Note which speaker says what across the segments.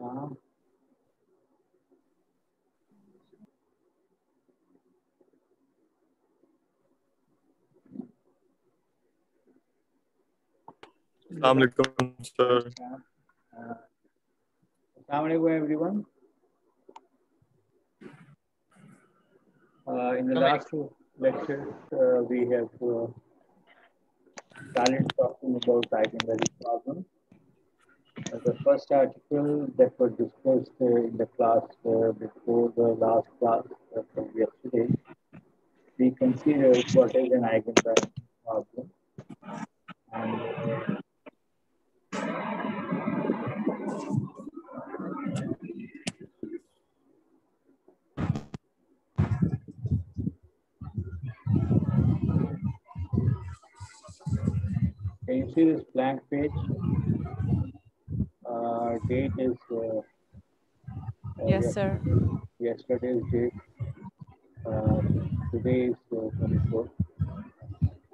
Speaker 1: Uh,
Speaker 2: Assalamu alaikum, sir.
Speaker 1: Assalamu alaikum, everyone. In the last two lectures, we have started talking about eigenvalue problems. The first article that was discussed in the class before the last class from yesterday, we considered what is an eigenvalue problem. And can you see this blank page? Date is
Speaker 3: yes, sir.
Speaker 1: Yesterday's date. Today is 24th.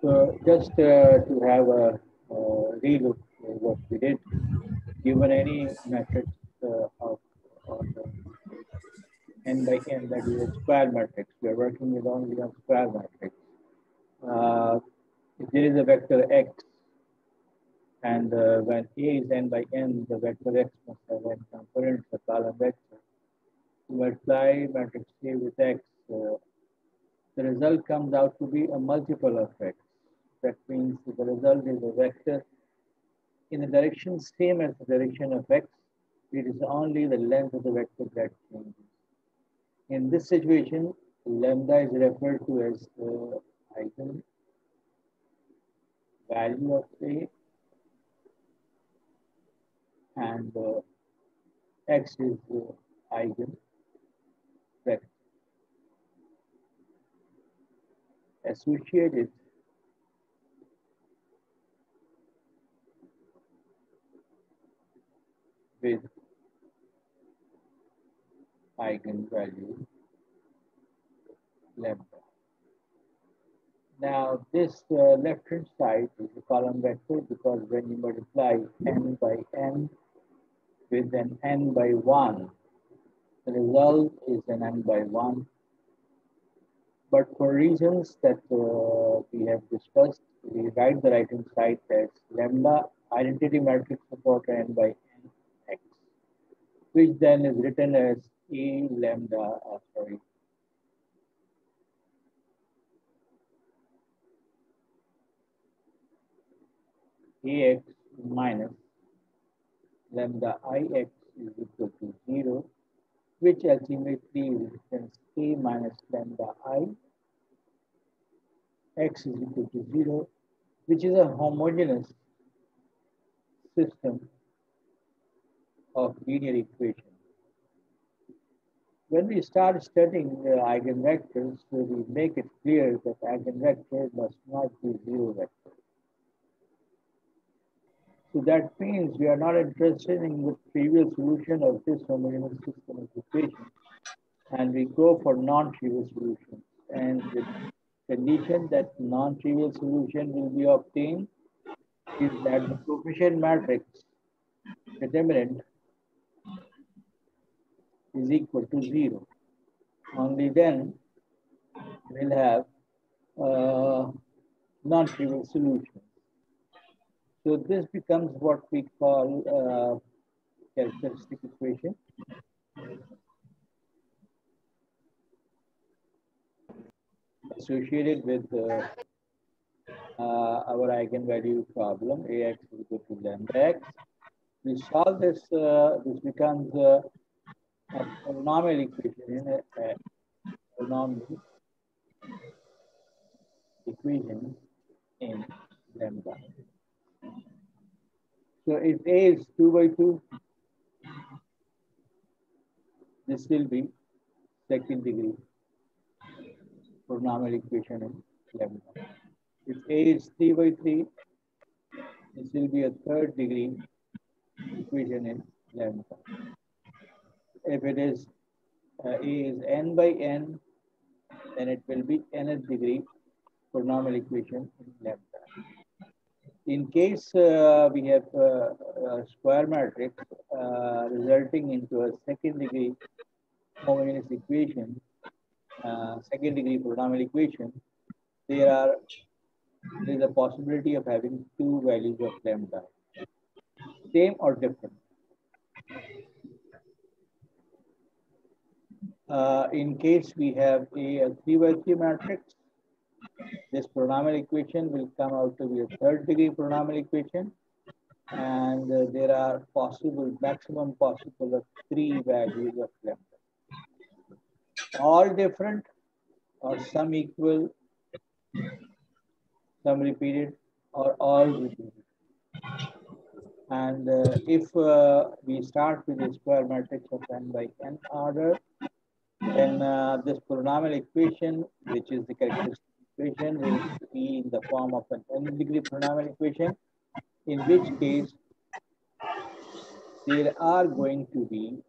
Speaker 1: So just to have a relook at what we did, given any matrix of n by n, that is a square matrix. We are working with only a square matrix. If there is a vector x, and when A is n by n, the vector x must have n components, the column vector. To multiply matrix A with x, the result comes out to be a multiple of x. That means the result is a vector in the direction same as the direction of x. It is only the length of the vector that changes. In this situation, lambda is referred to as the eigen value of A, and x is the eigen vector. Associated with eigenvalue lambda. Now, this left-hand side is a column vector because when you multiply n by n with an n by 1, the result is an n by 1. But for reasons that we have discussed, we write the right-hand side as lambda identity matrix support n by n x, which then is written as A lambda, Ax minus lambda Ix is equal to 0, which ultimately represents A minus lambda I, x is equal to 0, which is a homogeneous system of linear equations. When we start studying eigenvectors, we make it clear that eigenvector must not be zero vector. So that means we are not interested in the trivial solution of this homogeneous system of equations, and we go for non-trivial solutions. And the condition that non-trivial solution will be obtained is that the coefficient matrix determinant is equal to 0. Only then we'll have non-trivial solutions. So this becomes what we call characteristic equation. Associated with our eigenvalue problem, Ax is equal to lambda x. We solve this, this becomes a polynomial equation, polynomial equation in lambda. So if A is 2 by 2, this will be second degree polynomial equation in lambda. If A is 3 by 3, this will be a third degree equation in lambda. If it is A is n by n, then it will be nth degree polynomial equation in lambda. In case we have a square matrix resulting into a second degree homogeneous equation, second degree polynomial equation, there is a possibility of having two values of lambda, same or different. In case we have a 3 by 3 matrix, this polynomial equation will come out to be a third degree polynomial equation, and there are maximum possible of 3 values of lambda, all different or some equal, some repeated, or all repeated. And if we start with a square matrix of n by n order, then this polynomial equation, which is the characteristic equation, will be in the form of an n degree polynomial equation, in which case there are going to be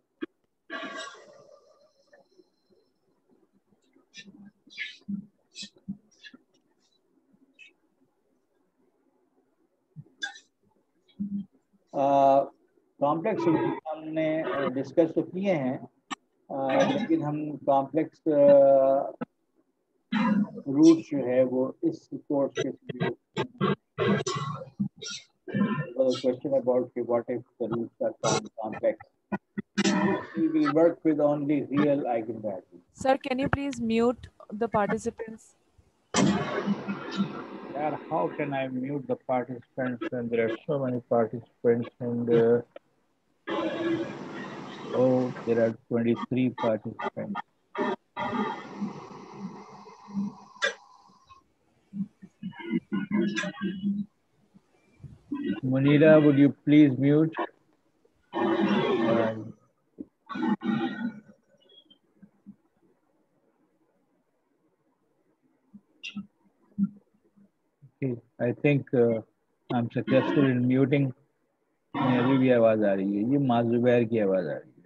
Speaker 1: complex हमने discuss तो किए हैं, लेकिन हम complex root जो है वो इस कोर्स के question about what if the roots are found complex. We will work with only real eigenvalues.
Speaker 3: Sir, can you please mute the participants?
Speaker 1: Dad, how can I mute the participants when there are so many participants and oh, there are 23 participants. Munira, would you please mute? Okay, I think I'm successful in muting. अभी भी आवाज आ रही है, ये माजुबैर की आवाज आ रही है.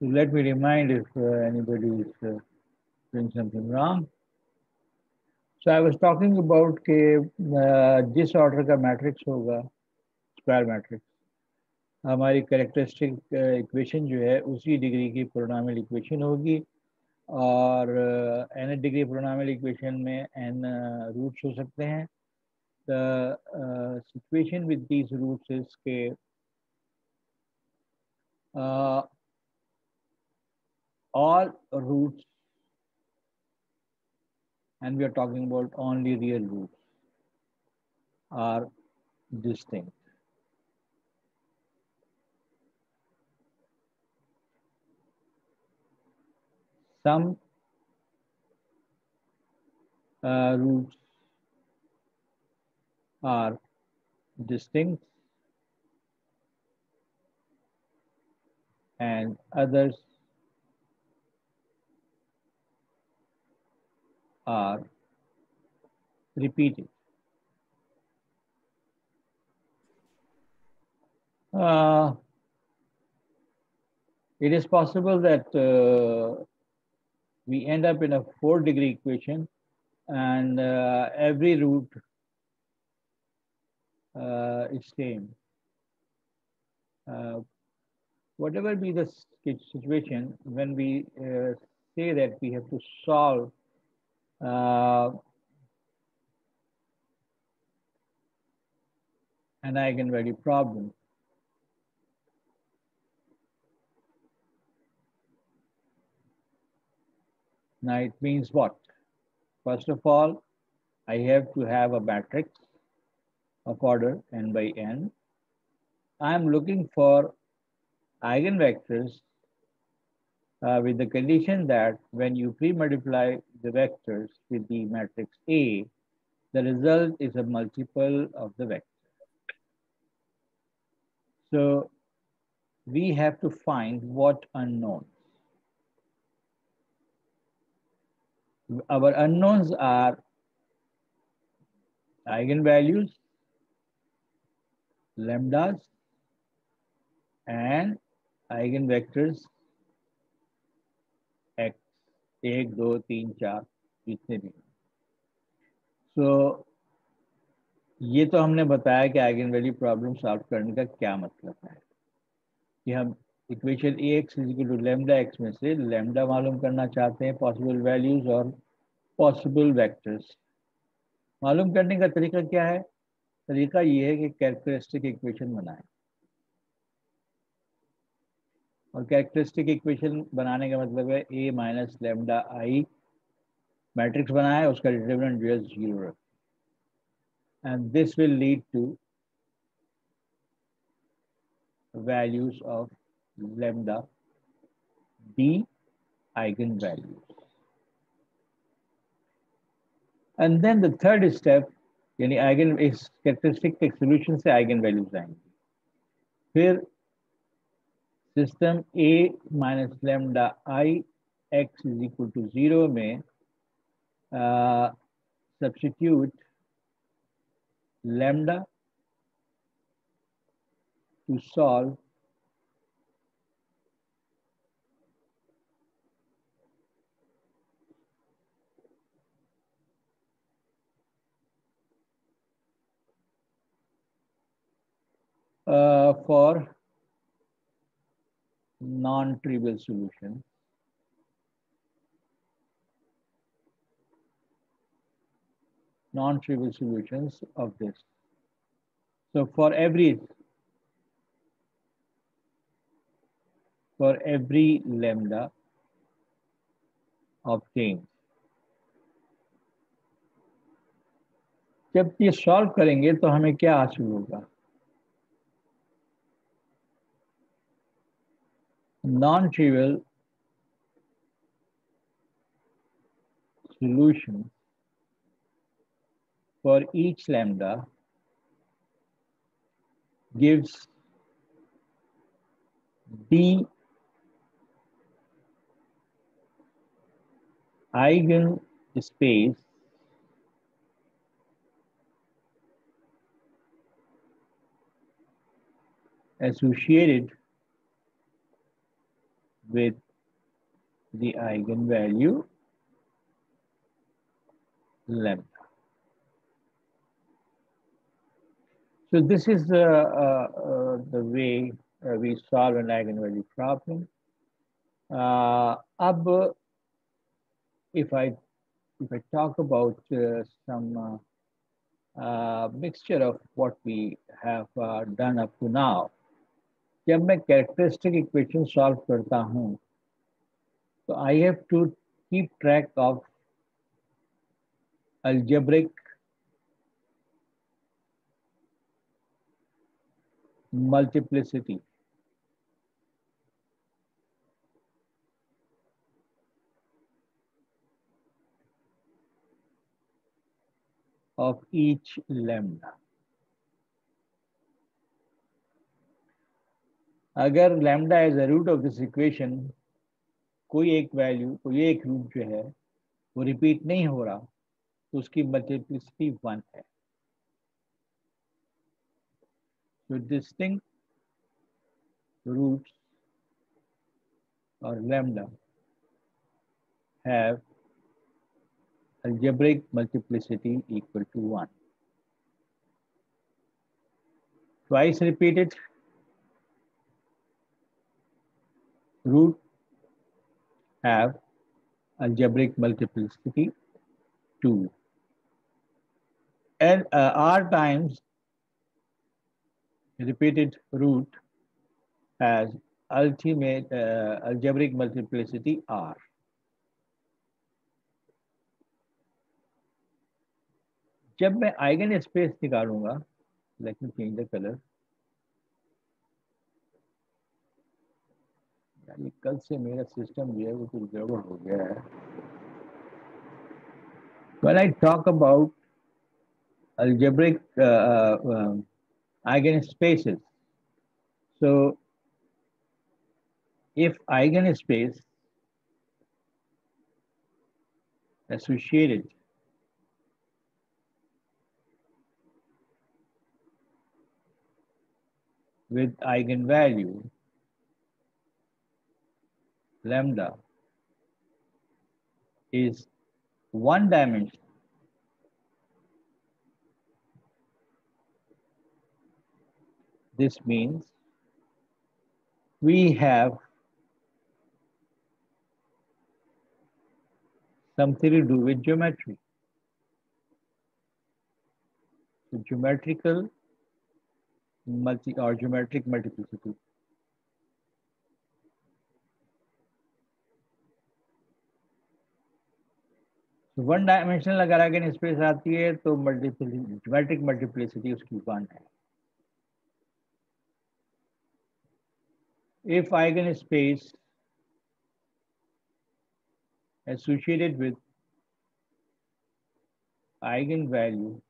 Speaker 1: So let me remind if anybody is doing something wrong. So I was talking about कि जिस ऑर्डर का मैट्रिक्स होगा, स्क्वायर मैट्रिक्स, हमारी कैरेक्टरिस्टिक इक्वेशन जो है उसी डिग्री की पोलिनोमियल इक्वेशन होगी, और n डिग्री पोलिनोमियल इक्वेशन में n रूट्स हो सकते हैं. The situation with these roots is के all roots, and we are talking about only real roots, are distinct. Some roots are distinct and others are repeated. It is possible that we end up in a 4-degree equation and every root is same. Whatever be the situation, when we say that we have to solve an eigenvalue problem, now it means what? First of all, I have to have a matrix of order n by n. I am looking for eigenvectors with the condition that when you pre-multiply the vectors with the matrix A, the result is a multiple of the vector. So we have to find what unknowns. Our unknowns are eigenvalues, lambdas, and eigenvectors x 1, 2, 3, 4. जितने भी। सो ये तो हमने बताया कि eigen value problem solve करने का क्या मतलब है, कि हम equation Ax equal to lambda x में से लैम्डा मालूम करना चाहते हैं, पॉसिबल वैल्यूज और पॉसिबल वेक्टर्स। मालूम करने का तरीका क्या है? तरीका ये है कि कैरेक्टरिस्टिक इक्वेशन बनाएं, और कैरेक्टरिस्टिक इक्वेशन बनाने का मतलब है a minus lambda I matrix बनाए, उसका डिटरमिनेंट जो है 0 रखें, and this will lead to values of lambda b eigenvalues. And then the third step, यानी आइगन इस कैरेक्टरिस्टिक के सॉल्यूशन से आइगन वैल्यूज आएंगे। फिर system a minus lambda I x is equal to 0 में substitute lambda to solve for non-trivial solution. Non-trivial solutions of this. So for every lambda obtained, जब ये solve करेंगे तो हमें क्या हासिल होगा? Non-trivial solution for each lambda gives d eigenspace associated with the eigenvalue lambda. So this is the way we solve an eigenvalue problem. If I talk about some mixture of what we have done up to now, जब मैं characteristic equation solve करता हूँ, तो I have to keep track of algebraic multiplicity of each lambda. अगर lambda is a root of this equation, कोई एक value, कोई एक रूट जो है वो रिपीट नहीं हो रहा, तो उसकी मल्टीप्लिसिटी 1 है. So distinct roots or lambda have algebraic multiplicity equal to 1. Twice repeated root have algebraic multiplicity 2. And r times repeated root has ultimate algebraic multiplicity r. जब मैं आइगन स्पेस निकालूंगा, let me change the colour, यानी कल से मेरा system जो है वो कुछ गड़बड़ हो गया है. When I talk about algebraic eigenspaces, so if eigenspace associated with eigenvalue lambda is one dimension. This means we have something to do with geometry. So geometrical geometric multiplicity. So one dimensional अगर eigen space आती है तो geometric multiplicity उसकी 1 है. If eigenspace associated with eigenvalue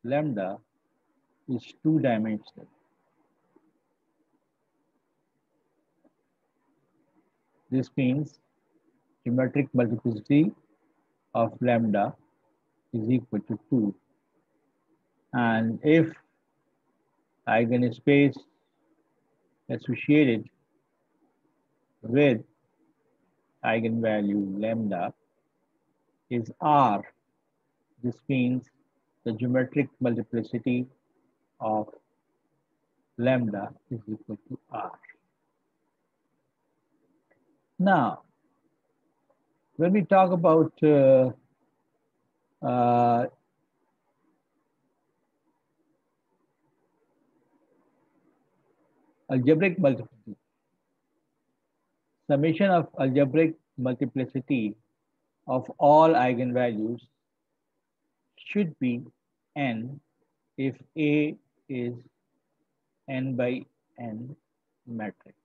Speaker 1: lambda is 2-dimensional, this means geometric multiplicity of lambda is equal to 2. And if eigenspace associated with eigenvalue lambda is R, this means the geometric multiplicity of lambda is equal to R. Now, when we talk about algebraic multiplicity, summation of algebraic multiplicity of all eigenvalues should be n if A is n by n matrix.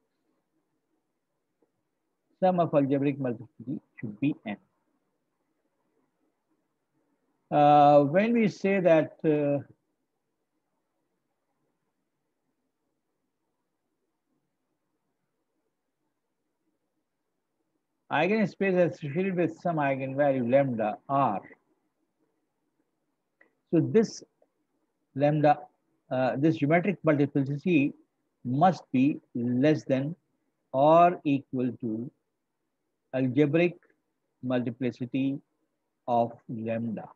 Speaker 1: Sum of algebraic multiplicity should be n. When we say that eigenspace associated with some eigenvalue lambda R, so this lambda, this geometric multiplicity must be less than or equal to algebraic multiplicity of lambda.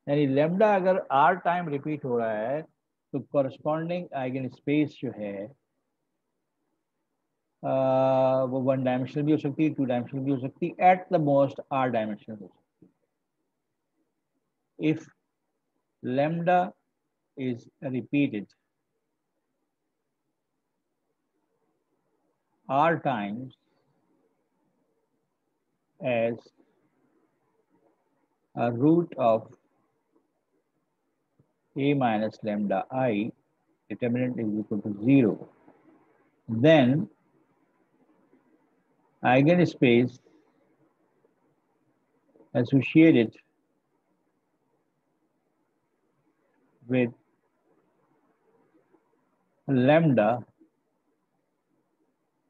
Speaker 1: यानी lambda अगर r time repeat हो रहा है तो corresponding eigen space जो है वो 1 dimensional भी हो सकती है, 2 डायमेंशनल भी हो सकती है, at the most r dimensional हो सकती है. If lambda is repeated r times as a root of a minus lambda I, determinant is equal to 0, then eigenspace associated with lambda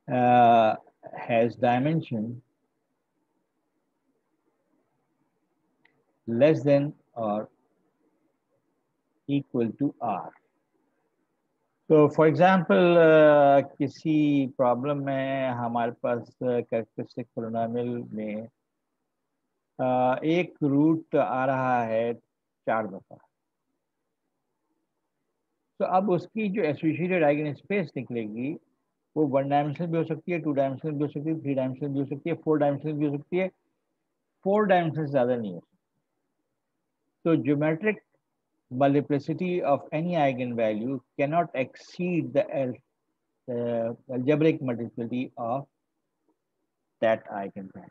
Speaker 1: has dimension less than or equal to r. तो for example किसी problem में हमारे पास characteristic polynomial में एक root आ रहा है 4 दफा, तो अब उसकी जो एसोसिएटेड आइगन स्पेस निकलेगी वो 1 डायमेंशनल भी हो सकती है, 2 डायमेंशनल भी हो सकती है, 3 डायमेंशनल भी हो सकती है, 4 डायमेंशनल भी हो सकती है, 4 डायमेंशन से ज़्यादा नहीं हो सकती. तो geometric multiplicity of any eigenvalue cannot exceed the algebraic multiplicity of that eigenvalue.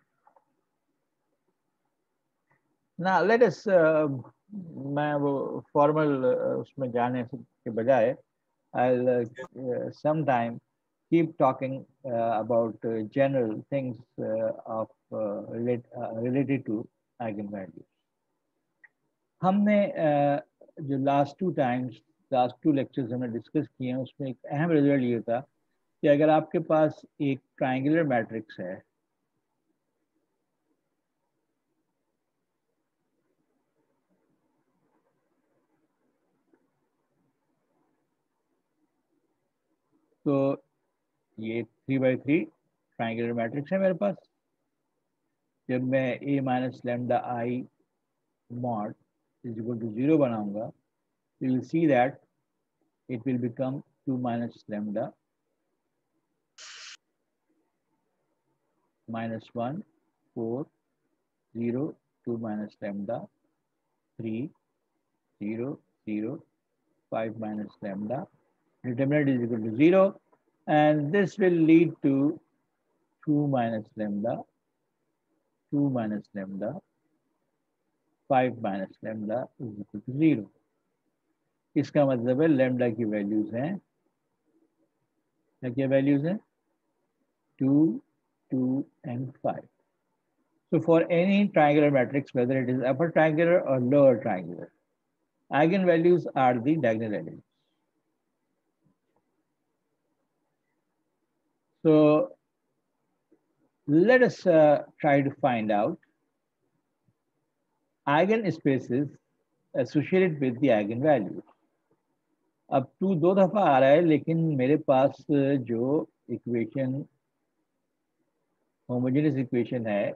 Speaker 1: Now let us मैं वो formal उसमें जाने के बजाय I'll sometime keep talking about general things of related to eigenvalues. हमने जो लास्ट 2 लेक्चर्स हमने डिस्कस किए हैं उसमें एक अहम रिजल्ट ये था कि अगर आपके पास एक ट्रायंगुलर मैट्रिक्स है तो ये 3 by 3 ट्रायंगुलर मैट्रिक्स है मेरे पास, जब मैं a minus lambda I mod is equal to 0 बनाऊंगा, you will see that it will become 2 minus lambda minus 1, 4, 0, 2 minus lambda, 3, 0, 0, 5 minus lambda. Determinant is equal to 0, and this will lead to 2 minus lambda, 2 minus lambda, 5 minus lambda is equal to 0. इसका मतलब है lambda की values हैं, क्या values हैं? 2, 2 and 5. So for any triangular matrix, whether it is upper triangular or lower triangular, eigenvalues are the diagonal elements. So let us try to find out eigenspaces associated with the eigenvalues. अब 2 दो दफा आ रहा है, लेकिन मेरे पास जो equation homogeneous equation है,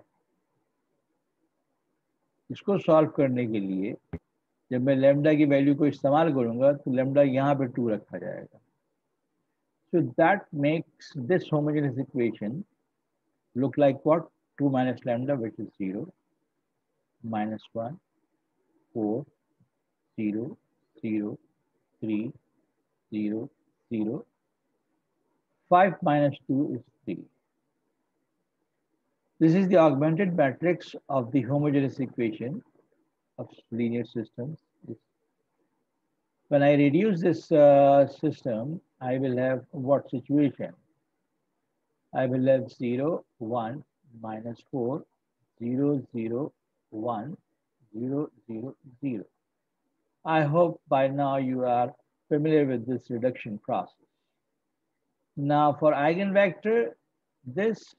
Speaker 1: इसको सॉल्व करने के लिए जब मैं लैम्डा की वैल्यू को इस्तेमाल करूंगा तो लैम्डा यहाँ पे 2 रखा जाएगा. So that makes this homogeneous equation look like what? 2 minus lambda, which is 0, minus 1, 4, 0, 0, 3, 0, 0. 5 minus 2 is 3. This is the augmented matrix of the homogeneous equation of linear systems. When I reduce this system, I will have what situation? I will have 0, 1, minus 4, 0, 0, 1, 0, 0, 0. I hope by now you are familiar with this reduction process. Now for eigenvector, this,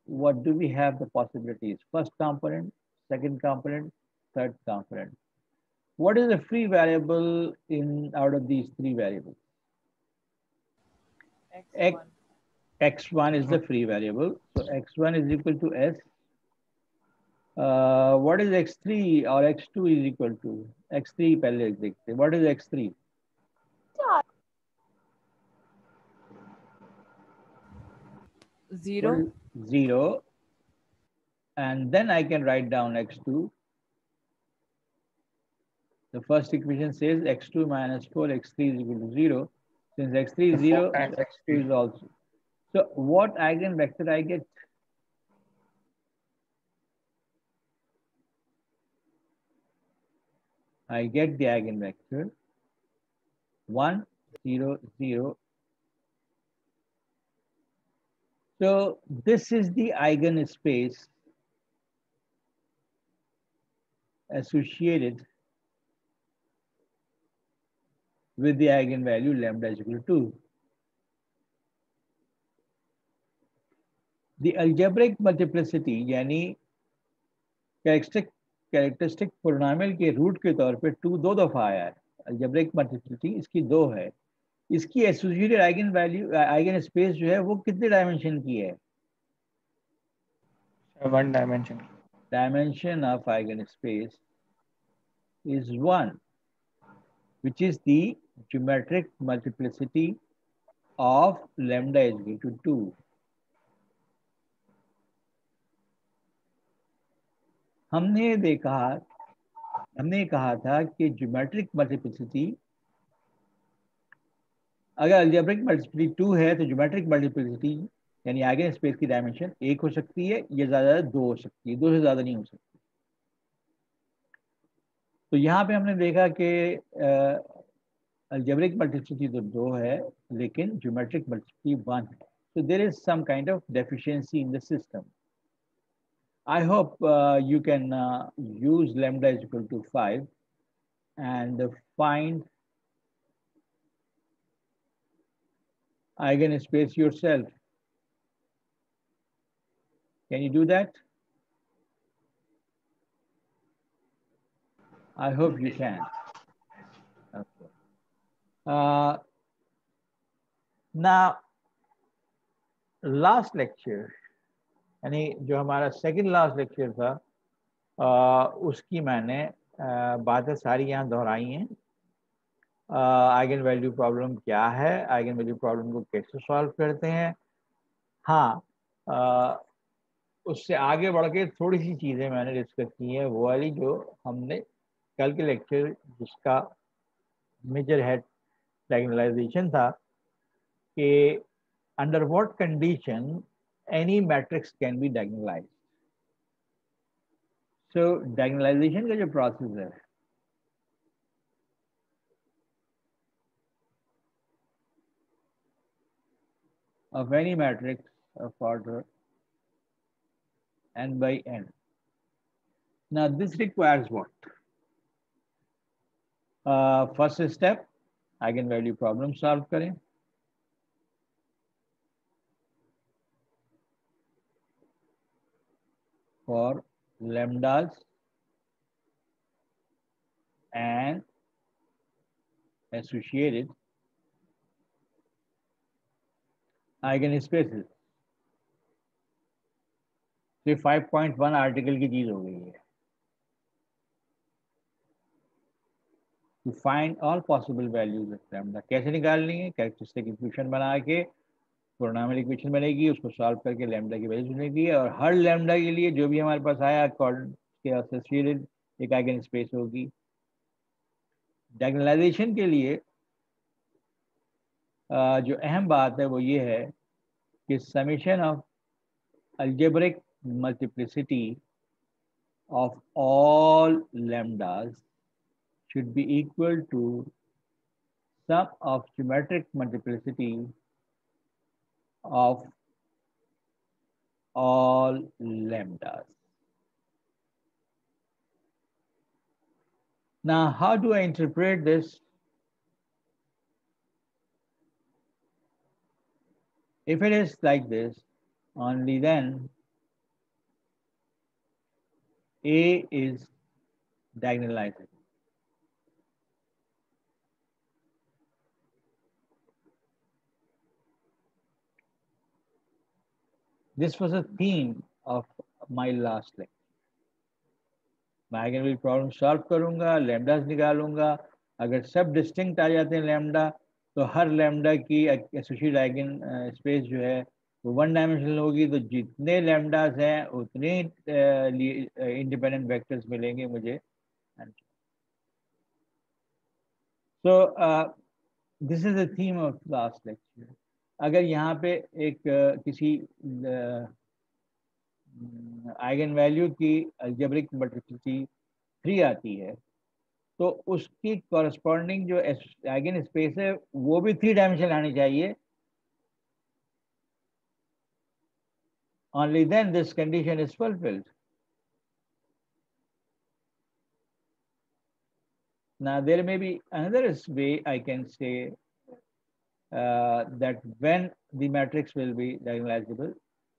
Speaker 1: what do we have the possibilities? First component, second component, third component. What is the free variable in out of these 3 variables?
Speaker 3: X1.
Speaker 1: X1 is the free variable. So X1 is equal to S. What is X3 or X2 is equal to? X3 पहले देखते. What is X3?
Speaker 3: 0.
Speaker 1: 0. And then I can write down X2. The first equation says X2 minus 4, X3 is equal to 0. Since X3 is 0, so X2 is also. So what eigenvector I get? I get the eigenvector 1, 0, 0. So this is the eigenspace associated with the eigenvalue lambda is equal to 2. The algebraic multiplicity यानी characteristic polynomial के root के तौर पे 2 दो दफा आया है. algebraic multiplicity इसकी 2 है. इसकी associated eigen value eigen space जो है वो कितने डायमेंशन की है?
Speaker 4: 1 dimension.
Speaker 1: Dimension of eigenspace is 1, which is the geometric multiplicity of lambda is equal to 2. हमने कहा था कि ज्योमेट्रिक मल्टीप्लिसिटी, अगर अलजेब्रिक मल्टीप्लिसिटी 2 है तो ज्योमेट्रिक मल्टीप्लिसिटी यानी आइगन स्पेस की डायमेंशन 1 हो सकती है या ज्यादा 2 हो सकती है, 2 से ज्यादा नहीं हो सकती. तो यहाँ पे हमने देखा कि अलजेब्रिक मल्टीप्लिसिटी तो 2 है लेकिन ज्योमेट्रिक मल्टीप्लिसिटी 1 है. So there is some kind of deficiency in the system. I hope you can use lambda is equal to 5 and find eigenspace yourself. Can you do that? I hope you can. Okay. Now, last lecture, यानी जो हमारा second last lecture था उसकी मैंने बातें सारी यहाँ दोहराई हैं। आइगन वैल्यू प्रॉब्लम क्या है, आइगन वैल्यू प्रॉब्लम को कैसे सॉल्व करते हैं। हाँ, उससे आगे बढ़ के थोड़ी सी चीज़ें मैंने डिस्कस की हैं, वो वाली जो हमने कल के लेक्चर जिसका मेजर हेड डायगोनलाइजेशन था कि under what condition any matrix can be diagonalized. So diagonalization का जो प्रोसेस है of any matrix of order n by n. Now this requires what? First step, eigenvalue problem solve करें। For lambdas and associated eigenspaces। तो 5.1 article की चीज हो गई है। To find all possible values of lambda, कैसे निकालनी है? कैरेक्टरिस्टिक इक्वेशन बना के पॉलिनोमियल इक्वेशन बनेगी, उसको सॉल्व करके लैम्डा की वैल्यू बनेगी, और हर लैम्डा के लिए जो भी हमारे पास आया अकॉर्डिंग के एसोसिएटेड एक आइगन स्पेस होगी। डायगोनलाइजेशन के लिए जो अहम बात है वो ये है कि summation of algebraic multiplicity of all lambdas should be equal to sum of geometric multiplicity of all lambdas. Now, how do I interpret this? If it is like this, only then A is diagonalizable. This was a theme of my last lecture. मैं eigenvalue problem solve करूंगा, लैम्डास निकालूंगा। अगर सब distinct आ जाते हैं lambda, तो हर lambda की associated eigen space जो है वो वन डायमेंशनल होगी। तो जितने लैम्डास हैं उतने इंडिपेंडेंट वेक्टर्स मिलेंगे मुझे। So this is the theme of last lecture. अगर यहाँ पे एक किसी आइगन वैल्यू की अलजेब्रिक मल्टीप्लिसिटी 3 आती है, तो उसकी कॉरस्पॉन्डिंग जो आइगन स्पेस है वो भी 3 डायमेंशन आनी चाहिए। Only then this condition is fulfilled. Now there may be another way I can say that when the matrix will be diagonalizable,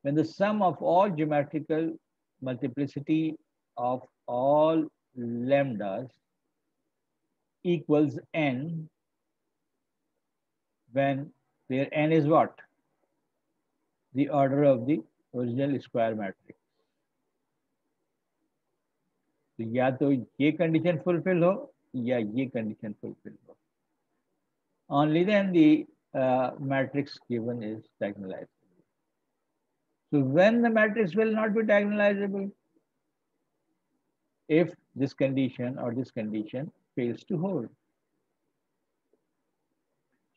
Speaker 1: when the sum of all geometrical multiplicity of all lambdas equals n, when where n is what? The order of the original square matrix. तो या तो ये condition fulfil हो या ये condition fulfil हो। Only then the matrix given is diagonalizable. So when the matrix will not be diagonalizable? If this condition or this condition fails to hold.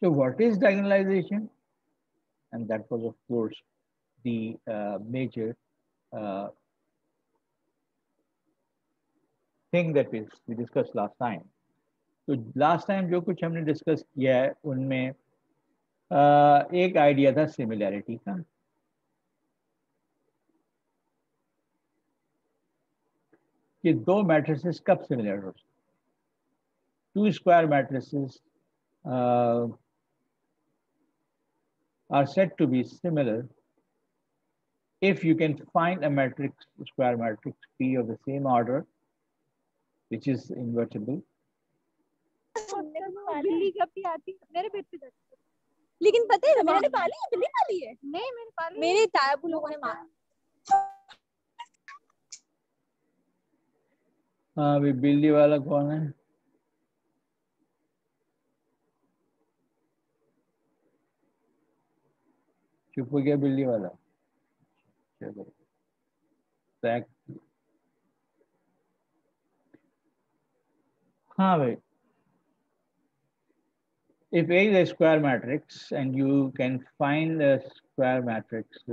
Speaker 1: So what is diagonalization? And that was, of course, the major thing that we discussed last time. तो last time जो कुछ हमने discuss किया है उनमें एक idea था similarity का, कि दो मैट्रिसेस कब सिमिलर हो सकते। Two square matrices are said to be similar if you can find a matrix, square matrix P of the same order which is invertible.
Speaker 4: बिल्ली कभी आती मेरे पेट पे जाती, लेकिन पता है मैंने पाली है, बिल्ली पाली है। नहीं मैंने पाली, मेरे ताया लोगों ने मारा।
Speaker 1: हाँ अभी बिल्ली वाला कौन है? चुप हो गया बिल्ली वाला। चलो बैक। हाँ भाई, if A is a square matrix and you can find a square matrix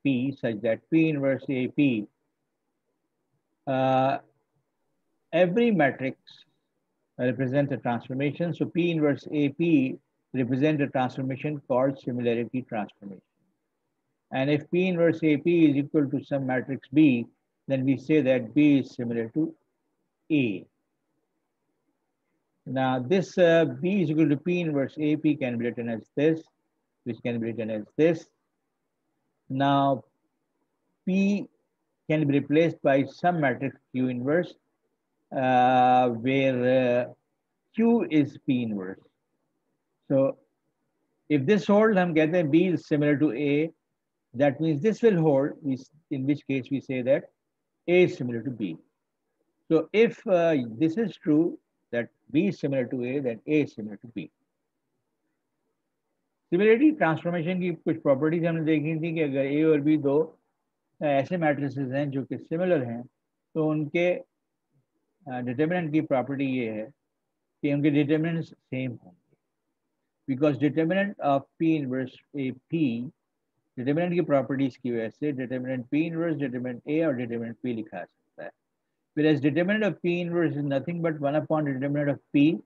Speaker 1: P such that P inverse AP, every matrix represents a transformation. So P inverse AP represents a transformation called similarity transformation. And if P inverse AP is equal to some matrix B, then we say that B is similar to A. Now this B is equal to P inverse AP can be written as this, which can be written as this. Now P can be replaced by some matrix Q inverse, where Q is P inverse. So if this holds, हम कहते हैं B is similar to A. That means this will hold, in which case we say that A is similar to B. So if this is true, that B is similar to A, then A is similar to B. Similarity transformation की कुछ properties हमने देखी थी कि अगर A और B दो ऐसे मैट्रिसेस हैं जो कि सिमिलर हैं, तो उनके डिटर्मिनेंट की प्रॉपर्टी ये है कि उनके डिटर्मिनेंट्स सेम होंगे, because determinant of P inverse AP, determinant की प्रॉपर्टीज की वजह से determinant P inverse, determinant A और डिटर्मिनेंट P लिखा सकता है. Whereas determinant of P inverse is nothing but 1 upon determinant of P.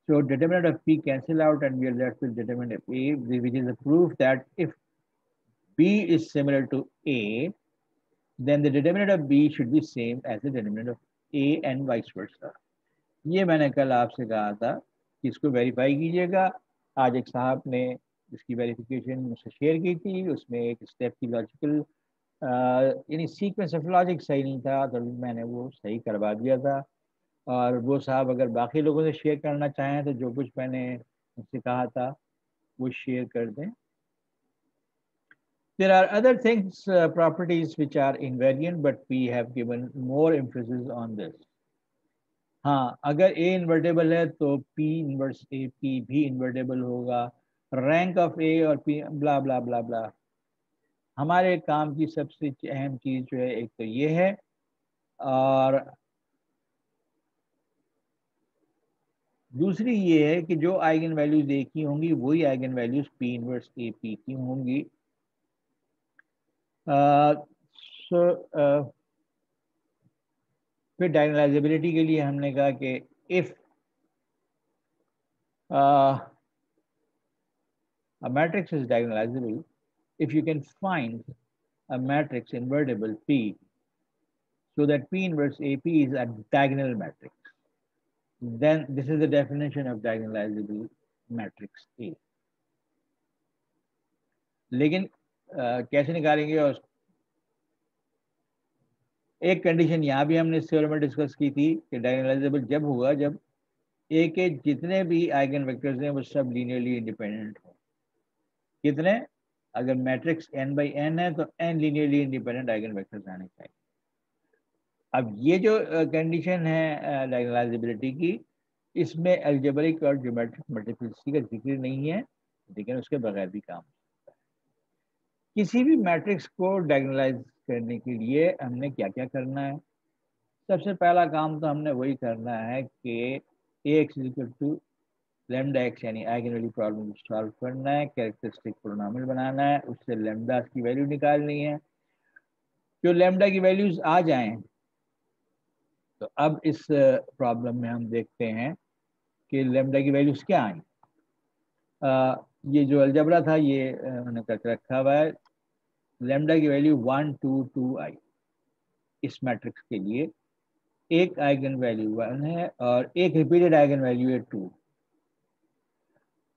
Speaker 1: So determinant of P cancel out and we are left with determinant of A, which is a proof that if B is similar to A, then the determinant of B should be same as the determinant of A and vice versa. ये मैंने कल आपसे कहा था कि इसको verify कीजिएगा. आज एक साहब ने इसकी वेरिफिकेशन मुझसे शेयर की थी, उसमें एक स्टेप की लॉजिकल यानी सीक्वेंस ऑफ लॉजिक सही नहीं था, तो मैंने वो सही करवा दिया था. और वो साहब अगर बाकी लोगों से शेयर करना चाहें तो जो कुछ मैंने उनसे कहा था वो शेयर कर दें. There are other things, properties which are invariant, but we have given more emphasis on this. हाँ, अगर A इन्वर्टेबल है तो P इनवर्स AP भी इन्वर्टेबल होगा. रैंक ऑफ A और P ब्ला ब्ला ब्ला ब्ला. हमारे काम की सबसे अहम चीज जो है एक तो ये है, और दूसरी ये है कि जो आइगन वैल्यूज देखी होंगी वही eigen values P inverse AP की होंगी. फिर डायगोनलाइजेबिलिटी के लिए हमने कहा कि if a matrix is diagonalizable, if you can find a matrix invertible P so that P inverse AP is a diagonal matrix, then this is the definition of diagonalizable matrix A. लेकिन कैसे निकालेंगे? और एक condition यहाँ भी हमने इस theorem में डिस्कस की थी कि डायगोनलाइजेबल जब होगा जब A के जितने भी आइगन वेक्टर्स हैं वो सब लीनियरली इंडिपेंडेंट हो. कितने? अगर मैट्रिक्स n बाई n है तो n linearly independent eigen vectors आने चाहिए. अब ये जो कंडीशन है डायगोनलाइजेबिलिटी की, इसमें अलजेब्रिक और ज्योमेट्रिक मल्टीप्लिसिटी का जिक्र नहीं है, लेकिन उसके बगैर भी काम. किसी भी मैट्रिक्स को डायगोनलाइज करने के लिए हमने क्या क्या करना है? सबसे पहला काम तो हमने वही करना है कि Ax equal to lambda x यानी आइगन वैल्यू प्रॉब्लम सॉल्व करना है, कैरेक्टरिस्टिक पोलिनोमियल बनाना है, उससे लैम्डा की वैल्यू निकालनी है. जो लैम्डा की वैल्यूज आ जाएं, तो अब इस प्रॉब्लम में हम देखते हैं कि लैम्डा की वैल्यूज क्या आई. ये जो अलजबरा था ये मैंने करके रखा हुआ है. लैम्डा की वैल्यू 1 2 2 आई. इस मैट्रिक्स के लिए एक आइगन वैल्यू 1 है और एक रिपीटेड आइगन वैल्यू है 2.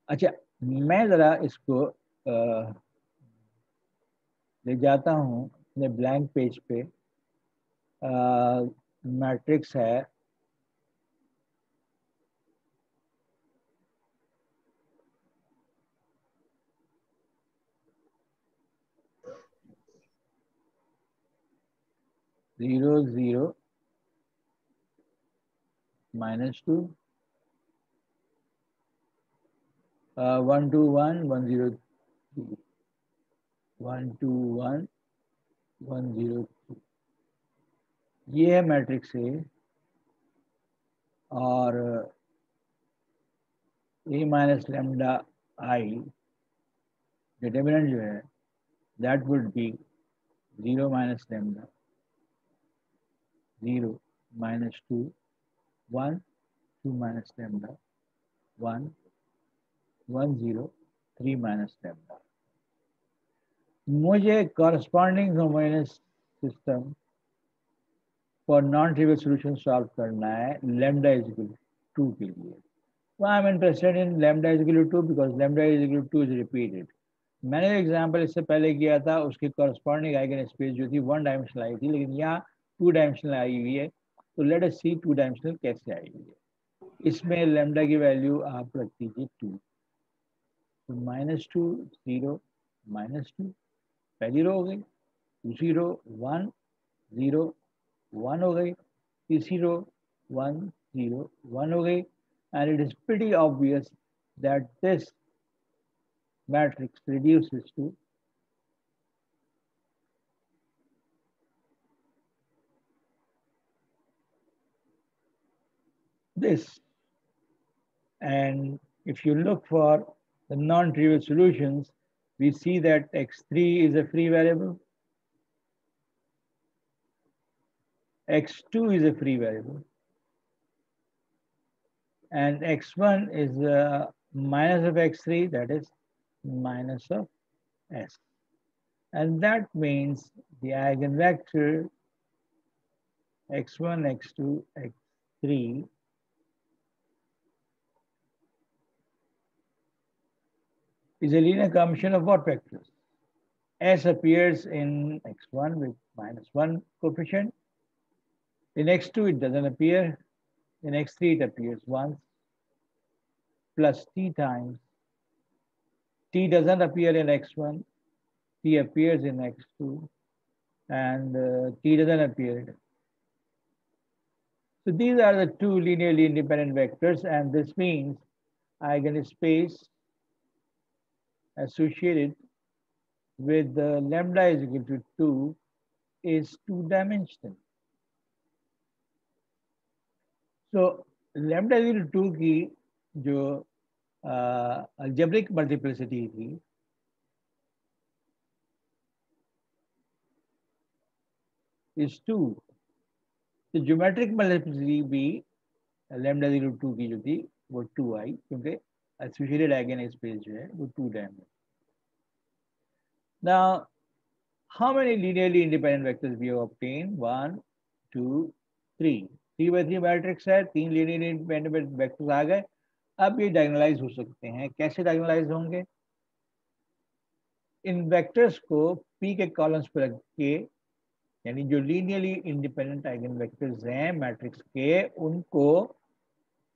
Speaker 1: अच्छा, मैं ज़रा इसको ले जाता हूँ अपने ब्लैंक पेज पे. मैट्रिक्स है जीरो जीरो -2, 1 2 1 1 0 3, 1 2 1 1 0 3, ये है मैट्रिक्स ए और A minus lambda I determinant जो है that would be 0 minus lambda 0 -2 1 2 minus lambda 1 1 0 3 minus lambda. मुझे corresponding homogeneous system for non trivial solution solve करना है लैम्डा इज इक्वल टू 2 के लिए। I am interested in lambda is equal to 2 because lambda is equal to 2 is repeated. मैंने example इससे पहले किया था, उसकी कॉरस्पॉन्डिंग आइगन स्पेस जो थी 1 डायमेंशनल आई थी, लेकिन यहाँ 2 डायमेंशनल आई हुई है। तो लेट अस सी 2 डायमेंशनल कैसे आई हुई है। इसमें लैम्डा की वैल्यू आप रख दीजिए 2, तो -2 0 -2 पहली रो हो गई, दूसरी रो 1 0 1 हो गई, तीसरी रो 1 0 1 हो गई। and it is pretty obvious that this matrix reduces to this. And if you look for the non-trivial solutions, we see that x3 is a free variable, x2 is a free variable, and x1 is minus of x3, that is minus of s. And that means the eigenvector x1, x2, x3 is a linear combination of what vectors? S appears in x1 with -1 coefficient. In x2 it doesn't appear. In x3 it appears once, plus t times. T doesn't appear in x1, t appears in x2, and t doesn't appear. So these are the two linearly independent vectors, and this means eigenspace associated with lambda is equal to 2 is 2-dimensional. So lambda is equal to 2 की जो algebraic multiplicity थी is 2. तो geometric multiplicity भी lambda 2 की जो थी वो 2 आई, क्योंकि एसोसिएटेड आइगन स्पेस जो है वो 2 dimensional. Now, how many linearly independent vectors we have obtained? 1 2 3, 3x3 matrix है, 3 linearly independent vectors आ गए। अब ये डायगोनलाइज हो सकते हैं। कैसे डायगोनलाइज होंगे? इन वेक्टर्स को p के कॉलम्स पर रख के, यानी जो लीनियरली इंडिपेंडेंट आइगन वेक्टर्स हैं मैट्रिक्स के, उनको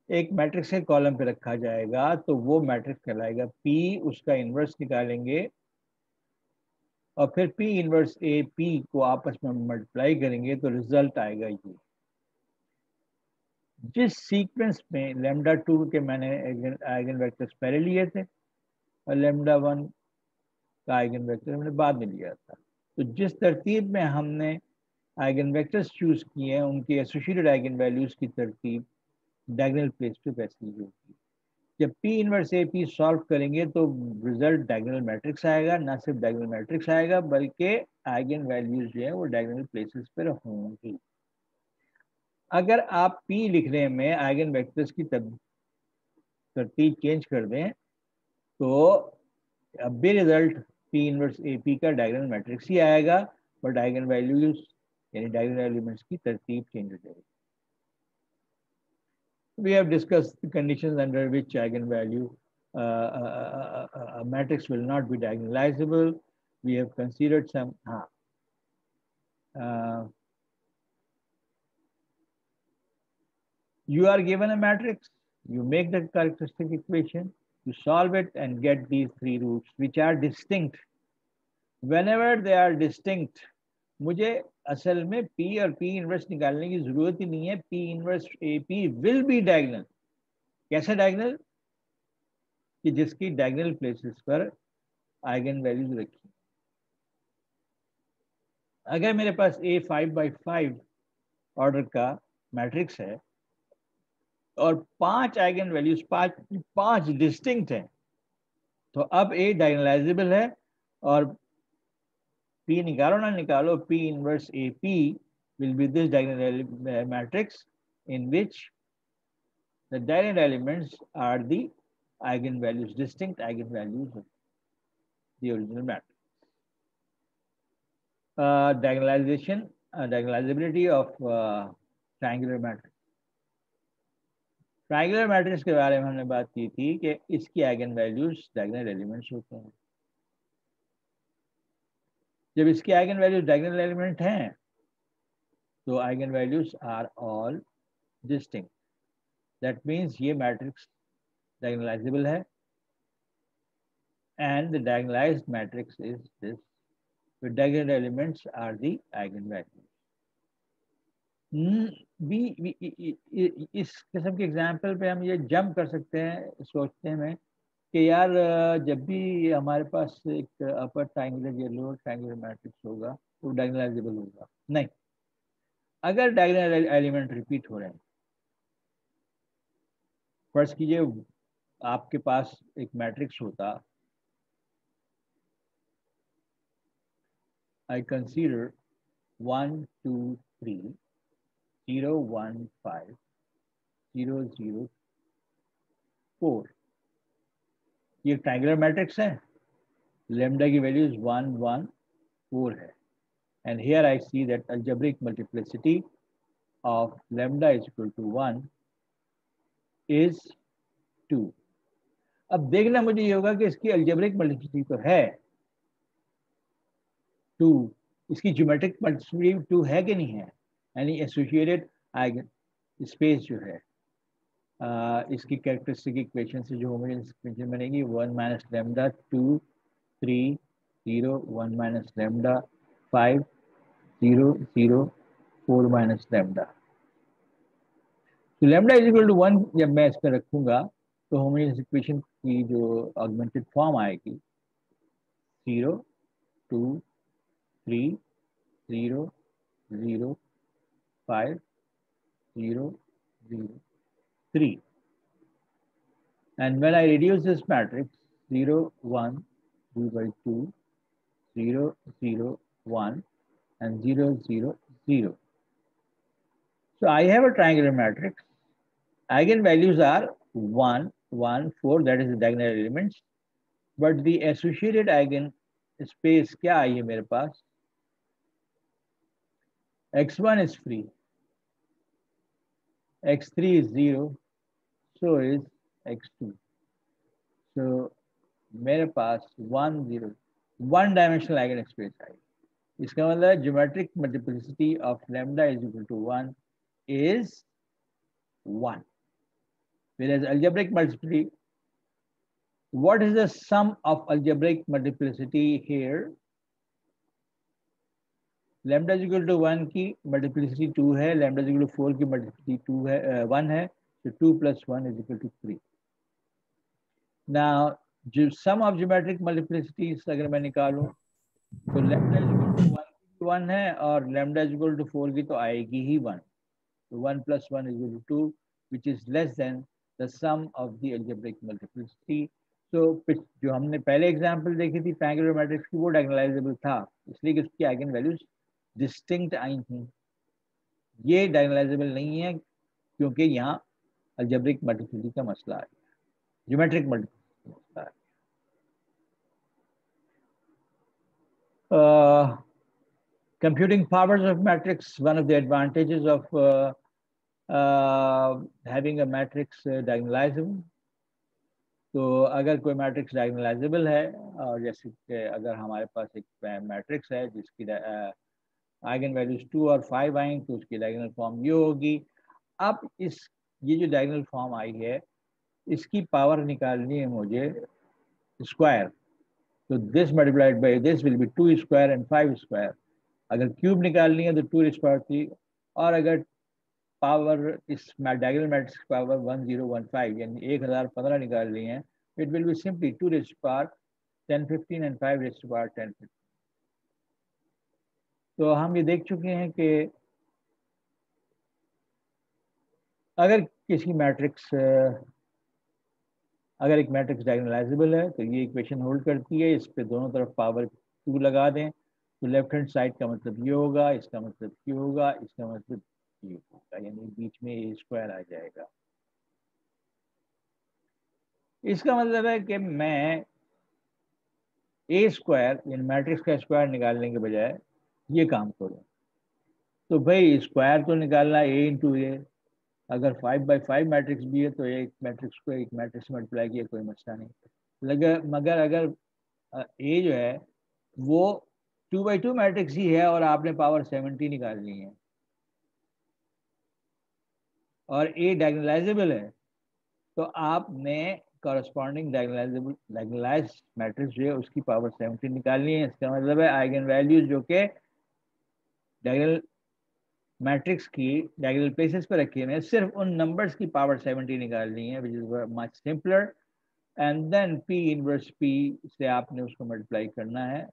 Speaker 1: एक मैट्रिक्स के कॉलम पे रखा जाएगा, तो वो मैट्रिक्स कहलाएगा p। उसका इनवर्स निकालेंगे और फिर p इनवर्स a p को आपस में मल्टीप्लाई करेंगे तो रिजल्ट आएगा ये। जिस सीक्वेंस में लैम्डा 2 के मैंने आइगन वेक्टर्स पहले लिए थे और लैम्डा 1 का आइगन वेक्टर हमने बाद में लिया था, तो जिस तरतीब में हमने आइगन वेक्टर्स चूज किए हैं उनके एसोसिएटेड आइगन वैल्यूज की तरतीब डायगोनल प्लेस पे वैसी होगी। जब p inverse A P solve करेंगे तो रिजल्ट डायगोनल मैट्रिक्स आएगा। ना सिर्फ डायगोनल मैट्रिक्स आएगा बल्कि आइगन वैल्यूज जो है वो डायगोनल प्लेसेस पर होंगी। अगर आप p लिखने में आइगन वेक्टर्स की तरतीब चेंज कर दें तो अब भी result p inverse A P का डायगोनल मैट्रिक्स ही आएगा, बट आइगन वैल्यूज यानी डायगोनल एलिमेंट्स की तरतीब चेंज हो जाएगी। We have discussed the conditions under which eigenvalue a matrix will not be diagonalizable. We have considered some. You are given a matrix, you make the characteristic equation, you solve it and get these three roots which are distinct. Whenever they are distinct, मुझे असल में P और P inverse निकालने की जरूरत ही नहीं है। P inverse AP will be diagonal. कैसे डायगोनल? कि जिसकी डायगोनल प्लेसेस पर आइगन वैल्यूज रखी। अगर मेरे पास A 5x5 ऑर्डर का मैट्रिक्स है और 5 आइगन वैल्यूज पांच डिस्टिंक्ट हैं, तो अब A डायगोनलाइजेबल है और P निकालो ना निकालो, P inverse AP will be this diagonal matrix in which the diagonal elements are the eigenvalues, distinct eigenvalues of the original matrix. Diagonalizability of triangular matrix. Triangular matrix के बारे में हमने बात की थी कि इसकी आइगन वैल्यूज डायगोनल एलिमेंट्स होते हैं। जब इसकी आइगन वैल्यूज डायगोनल एलिमेंट हैं तो eigen values are all distinct. That means ये मैट्रिक्स डायगोनलाइजेबल है and the diagonalized matrix is this. The diagonal elements are the eigenvalues. इस किस्म के एग्जाम्पल पे हम ये जंप कर सकते हैं सोचने में कि यार जब भी हमारे पास एक अपर ट्रायंगुलर या लोअर ट्रायंगुलर मैट्रिक्स होगा तो डायगोनलाइजेबल होगा। नहीं, अगर डायगोनल एलिमेंट रिपीट हो रहे हैं, फर्ज कीजिए आपके पास एक मैट्रिक्स होता, I consider 1, 2, 3, 0, 1, 5, 0, 0, 4। ये ट्रायंगुलर मैट्रिक्स है, लैम्डा की वैल्यूज 1, 1, 4 है, and here I see that algebraic multiplicity of lambda is equal to 1 is 2। अब देखना मुझे ये होगा कि इसकी algebraic multiplicity तो है 2, इसकी ज्योमेट्रिक मल्टीप्लिसिटी 2 है कि नहीं है, यानी एसोसिएटेड आइगन स्पेस जो है इसकी कैरेक्टरिस्टिक इक्वेशन से जो होमोजेनियस इक्वेशन बनेगी 1 minus lambda 2 3 0 1 minus lambda 5 0 0 4 minus lambda. तो लैम्डा इज इक्वल टू 1 जब मैं इस पर रखूंगा तो होमोजेनियस इक्वेशन की जो ऑगमेंटेड फॉर्म आएगी 0 2 3 0 0 5 0 0 3, and when I reduce this matrix 0 1 3 by 2 0 0 1 and 0 0 0, so I have a triangular matrix. Eigenvalues are 1 1 4, that is the diagonal elements, but the associated eigen space क्या आई है मेरे पास, x1 is free, x3 is 0, so is x2। so मेरे पास 1 0 one dimensional eigen space आई। इसका मतलब geometric multiplicity of lambda is equal to 1 is 1, whereas algebraic multiplicity, what is the sum of algebraic multiplicity here? Lambda is equal to 1 की multiplicity 2 है, lambda is equal to 4 की multiplicity 2 है 1 है, तो 2 + 1 is equal to 3। Now जो सम of geometric multiplicities अगर मैं निकालूं तो लैम्डा इज इक्वल टू 1 है और लैम्डा इज इक्वल टू 4 की तो आएगी ही 1, तो 1 + 1 is equal to 2, which is less than the sum of the algebraic multiplicity। so जो हमने पहले एग्जांपल देखी थी ट्रायंगुलर मैट्रिक्स की वो डायगोनलाइजेबल था, इसलिए कि उसकी आइगन वैल्यूज डिस्टिंक्ट आई थी। ये डायगोनलाइजेबल नहीं है क्योंकि यहाँ अलजेब्रिक मल्टीप्लिसिटी का मसला है, ज्योमेट्रिक मल्टीप्लिसिटी का मसला है। Computing powers of matrix, one of the advantages of having a matrix diagonalizable। तो अगर कोई मैट्रिक्स डायगोनलाइजेबल है और जैसे कि अगर हमारे पास एक मैट्रिक्स है जिसकी आइगन वैल्यूज 2 और 5 आएंगे तो उसकी डायगोनल फॉर्म ये होगी। अब ये जो डायगोनल फॉर्म आई है इसकी पावर निकालनी है मुझे स्क्वायर, तो this multiplied by this will be 2 square and 5 square, अगर क्यूब निकालनी है तो 2⁻³ और अगर पावर इस डायगोनल मैट्रिक्स की पावर 1015 यानी 1015 निकालनी है, it will be simply 2⁻1015 and 5⁻1015। तो हम ये देख चुके हैं कि अगर किसी मैट्रिक्स अगर एक मैट्रिक्स डायगोनलाइजेबल है तो ये इक्वेशन होल्ड करती है। इस पे दोनों तरफ पावर 2 लगा दें तो लेफ्ट हैंड साइड का मतलब ये होगा, इसका मतलब ये होगा, इसका मतलब ये होगा, यानी बीच में a² आ जाएगा। इसका मतलब है कि मैं a² यानी मैट्रिक्स का स्क्वायर निकालने के बजाय ये काम करूँ। तो भाई स्क्वायर तो निकालना a इंटू ए, अगर 5/5 मैट्रिक्स भी है तो एक मैट्रिक्स को एक मैट्रिक्स मल्टीप्लाई किया कोई मसला नहीं। मगर अगर ए जो है वो 2/2 मैट्रिक्स ही है और आपने पावर 70 निकालनी है और ए डायगोनलाइजेबल है, तो आपने कॉरस्पॉन्डिंग डायगोनलाइज मैट्रिक्स जो है उसकी पावर 70 निकालनी है। इसका मतलब है आइगन वैल्यूज जो कि डायगोनल मैट्रिक्स की डायगोनल प्लेसेस पर रखे हुए हैं, सिर्फ उन नंबर्स की पावर 70 निकालनी है, which is much simpler. And then P inverse P से आपने उसको मल्टीप्लाई करना है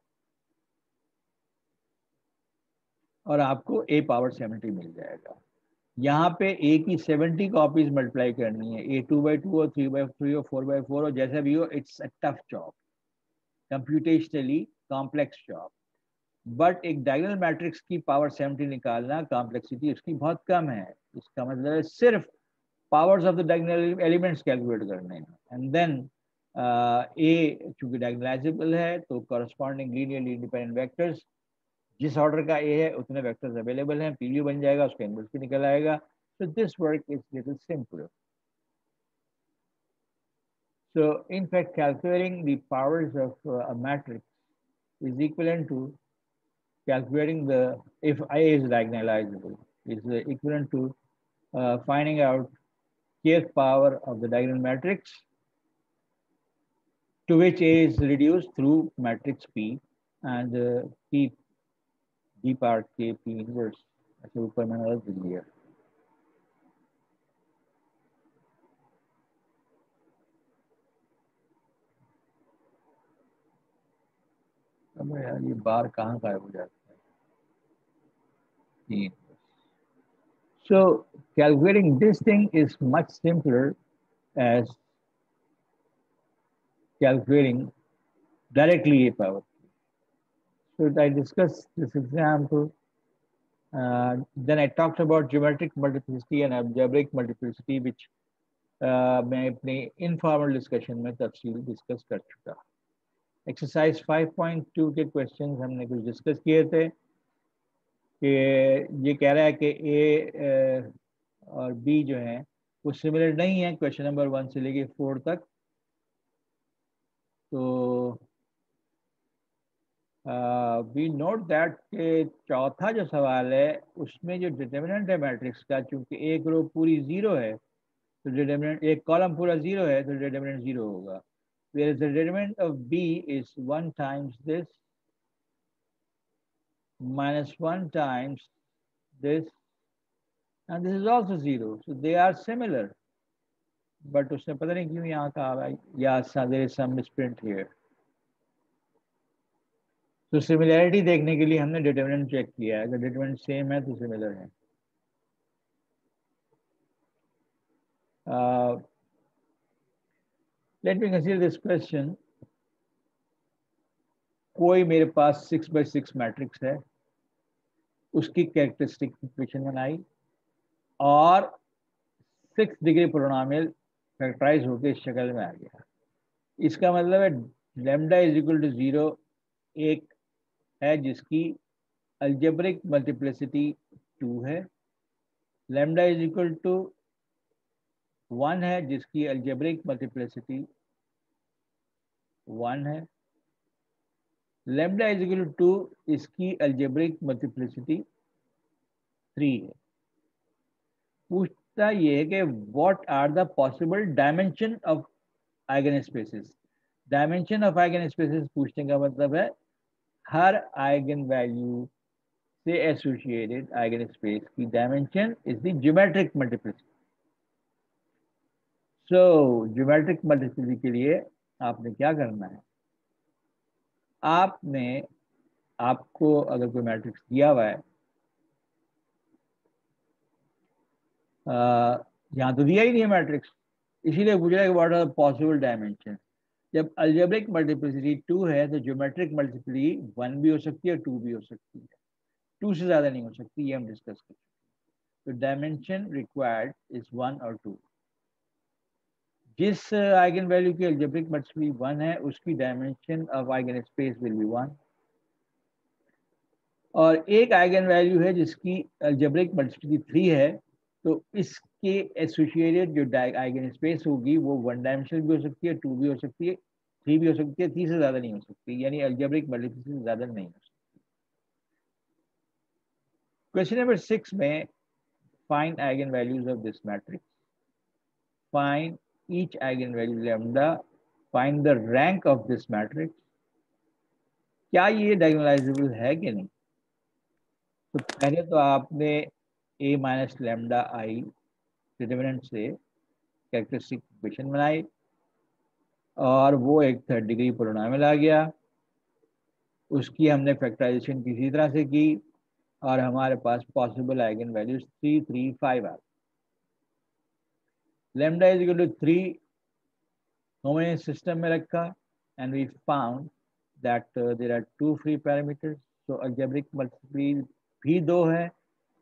Speaker 1: और आपको a पावर 70 मिल जाएगा। यहाँ पे a की 70 कॉपीज मल्टीप्लाई करनी है, a 2/2 और 3/3 और 4/4 और जैसा भी हो। It's a tough job, computationally complex job, but एक डायगोनल मैट्रिक्स की पावर 70 निकालना कॉम्प्लेक्सिटी उसकी बहुत कम है। इसका मतलब है सिर्फ powers of the diagonal elements calculate करने हैं। एंड देन ए चूंकि डायगोनलाइजेबल है तो कॉरस्पॉन्डिंग लीनियरली इंडिपेंडेंट वेक्टर्स, जिस ऑर्डर का ए है उतने वेक्टर्स अवेलेबल हैं, पीयू बन जाएगा, उसका इनवर्स भी निकल आएगा। So this work is little simple. So in fact calculating the powers of a matrix is equivalent to calculating the, if A is diagonalizable, is equivalent to finding out kth power of the diagonal matrix to which A is reduced through matrix P and P d power k P inverse। अच्छा ऊपर मैंने अलग लिख दिया। अब यार ये बार कहाँ गायब हो जाता है। So calculating this thing is much simpler as calculating directly a power. So I discussed this example. Then I talked about geometric multiplicity and algebraic multiplicity, which मैं अपने इनफॉर्मल डिस्कशन में तफसील डिस्कस कर चुका। एक्सरसाइज 5.2 के questions हमने कुछ discuss किए थे कि ये कह रहा है कि ए और बी जो है वो सिमिलर नहीं है क्वेश्चन नंबर 1 से लेके 4 तक। तो वी नोट दैट के चौथा जो सवाल है उसमें जो डिटर्मिनेंट है मैट्रिक्स का, चूंकि एक रो पूरी 0 है तो डिटर्मिनेंट, एक कॉलम पूरा 0 है तो डिटर्मिनेंट 0 होगा। whereas the determinant of B is 1 times this minus 1 times this and this is also 0, so they are similar, but उसने पता नहीं क्यों यहाँ कहा या there is some misprint here। तो सिमिलैरिटी देखने के लिए हमने डिटर्मिनेंट चेक किया है, अगर डिटर्मिनेंट सेम है तो सिमिलर है। Let me consider this question. कोई मेरे पास 6/6 मैट्रिक्स है, उसकी कैरेक्टरिस्टिक इक्वेशन बनाई और 6 डिग्री पोलिनोमियल फैक्टराइज होकर इस शक्ल में आ गया। इसका मतलब है लैम्डा इज इक्वल टू 0 एक है जिसकी अलजेब्रिक मल्टीप्लिसिटी 2 है, लैम्डा इज इक्वल टू 1 है जिसकी अलजेब्रिक मल्टीप्लिसिटी 1 है, लैम्डा इज इक्वल टू इसकी अलजेब्रिक मल्टीप्लिसिटी 3 है। पूछता ये है कि what are the possible dimension of eigen spaces. Dimension of eigen spaces पूछने का मतलब है हर आइगन वैल्यू से एसोसिएटेड आइगन स्पेस की dimension is the geometric multiplicity. So geometric multiplicity के लिए आपने क्या करना है, आपको अगर कोई मैट्रिक्स दिया हुआ है, यहाँ तो दिया ही नहीं है मैट्रिक्स, इसीलिए पूछ रहा है कि व्हाट आर पॉसिबल डायमेंशन। जब अलजेब्रिक मल्टीप्लिसिटी 2 है तो ज्योमेट्रिक मल्टीप्लिसिटी 1 भी हो सकती है और 2 भी हो सकती है, 2 से ज्यादा नहीं हो सकती, ये हम डिस्कस कर चुके हैं। तो डायमेंशन रिक्वायर्ड इज 1 और 2। जिस आइगन वैल्यू की अलजेब्रिक मल्टीप्लिसिटी 1 है उसकी dimension of eigen space will be 1, और एक आइगन वैल्यू है जिसकी अलजेब्रिक मल्टीप्लिसिटी 3 है, तो इसके एसोसिएटेड जो आइगन स्पेस होगी वो 1 डायमेंशनल भी हो सकती है, 2 भी हो सकती है, 3 भी हो सकती है, 3 से ज्यादा नहीं हो सकती, यानी अलजेब्रिक मल्टीप्लिसिटी ज्यादा नहीं हो सकती। क्वेश्चन नंबर 6 में find eigen values of this matrix, find each eigen value lambda, find the rank of this matrix. क्या ये डायगोनलाइजेबल है कि नहीं? तो पहले तो आपने a minus lambda I determinant से कैरेक्टरिस्टिक इक्वेशन बनाई और वो एक थर्ड डिग्री पोलिनोमियल आ गया, उसकी हमने फैक्टराइजेशन किसी तरह से की और हमारे पास पॉसिबल आइगन वैल्यूज 3, 3, 5 आ। Lambda is equal to 3 homogeneous system में रखा and we found that there are 2 free parameters, तो अलजेब्रिक मल्टीप्लिसिटी भी 2 है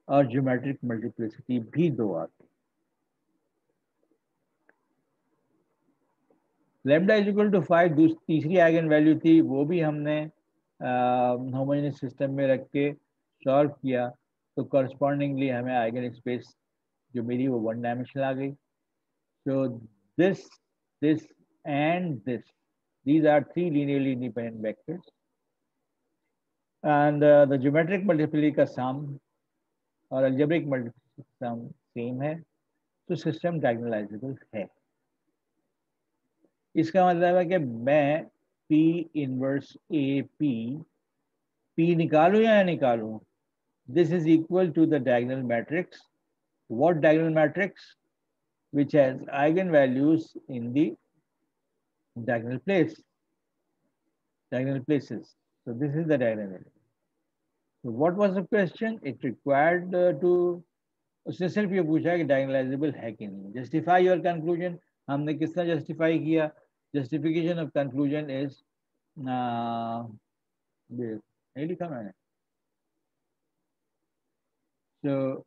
Speaker 1: और ज्योमेट्रिक मल्टीप्लिसिटी भी 2 आती है। लैम्डा इज इक्वल टू 5 तीसरी आइगन वैल्यू थी, वो भी हमने होमोजेनियस सिस्टम में रख के सॉल्व किया, तो करस्पॉन्डिंगली हमें आइगन स्पेस जो मेरी वो 1 डायमेंशनल आ गई। So this this and this, these are 3 linearly independent vectors and the geometric multiplicity का sum और algebraic multiplicity का sum सेम है, तो सिस्टम डायगोनलाइजेबल है। इसका मतलब है कि मैं P इनवर्स AP P निकालूं या निकालूं, this is equal to the diagonal matrix. What diagonal matrix? Which has eigenvalues in the diagonal places. So this is the diagonal matrix. So what was the question? It required to, उसने सिर्फ ये पूछा कि diagonalisable है कि नहीं। Justify your conclusion, हमने किस तरह जस्टिफाई किया? जस्टिफिकेशन ऑफ कंक्लूजन इज, नहीं लिखा मैंने, तो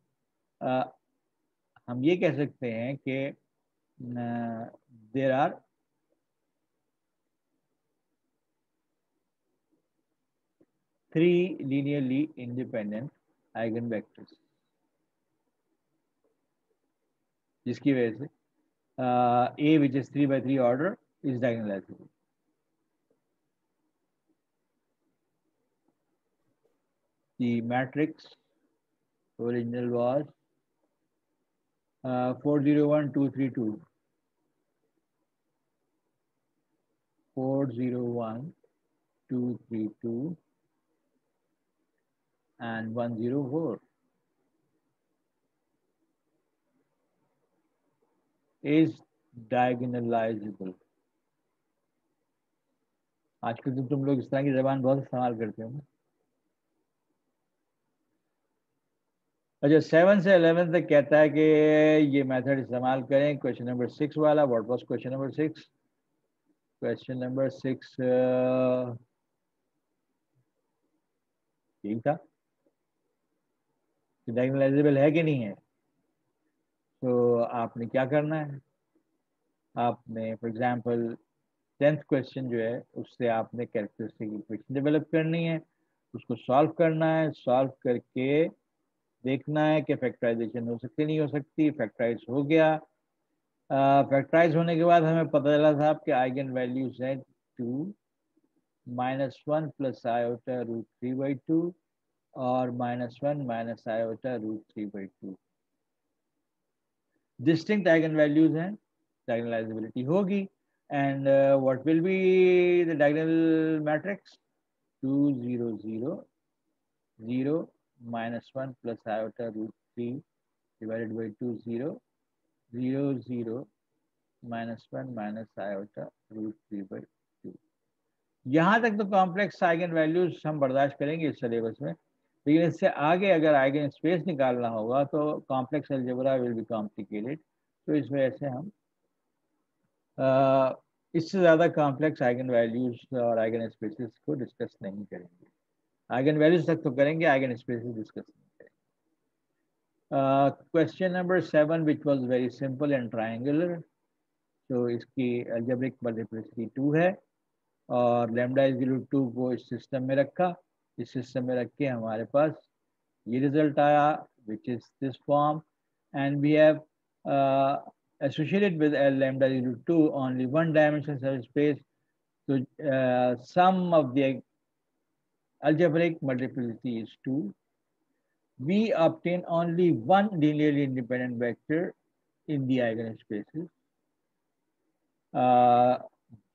Speaker 1: हम ये कह सकते हैं कि there are three linearly independent eigen vectors, जिसकी वजह से A which is 3 by 3 order is diagonalizable. The matrix original was 401, 232. 401, 232 and 104 is diagonalizable. आजकल तो तुम लोग इस तरह की जबान बहुत इस्तेमाल करते हो ना। अच्छा, 7 से 11 तक कहता है कि ये मेथड इस्तेमाल करें। क्वेश्चन नंबर 6 वाला, what was question number 6? Question number 6 यही था, डायगोनलाइजेबल है कि नहीं है। तो आपने क्या करना है, आपने फॉर एग्जांपल 10th क्वेश्चन जो है उससे आपने कैरेक्टरिस्टिक इक्वेशन डेवलप करनी है, उसको सॉल्व करना है, सॉल्व करके देखना है कि फैक्टराइजेशन हो सकती नहीं हो सकती। फैक्टराइज हो गया, फैक्टराइज होने के बाद हमें पता चला था कि आइगन वैल्यूज हैं 2, -1 प्लस आयोटा √3/2 और -1 minus iota √3/2 distinct eigen values हैं, डायगोनलाइजेबिलिटी होगी। And what will be the diagonal matrix? 2 0 0 0 -1 plus iota √3 divided by 2 0 0 0 -1 minus iota √3/2। यहाँ तक तो कॉम्प्लेक्स आइगन वैल्यूज हम बर्दाश्त करेंगे इस सिलेबस में, लेकिन इससे आगे अगर आइगन स्पेस निकालना होगा तो complex algebra will be complicated. तो इस वजह से हम इससे ज़्यादा कॉम्प्लेक्स आइगन वैल्यूज और आइगन स्पेसेस को डिस्कस नहीं करेंगे। आइगन वैल्यूज तक तो करेंगे, आइगन स्पेसेस डिस्कस नहीं करेंगे। Question number 7 which was very simple and triangular. तो इसकी अलजेब्रिक मल्टीप्लिसिटी 2 है और लैम्डा इज इक्वल टू 2 को इस सिस्टम में रखा। इस सिस्टम में रख के हमारे पास ये रिजल्ट आया which is this form, and we have associated with L lambda is equal to 2 only one dimension subspace. So sum of the algebraic multiplicity is 2. We obtain only one linearly independent vector in the eigenspaces.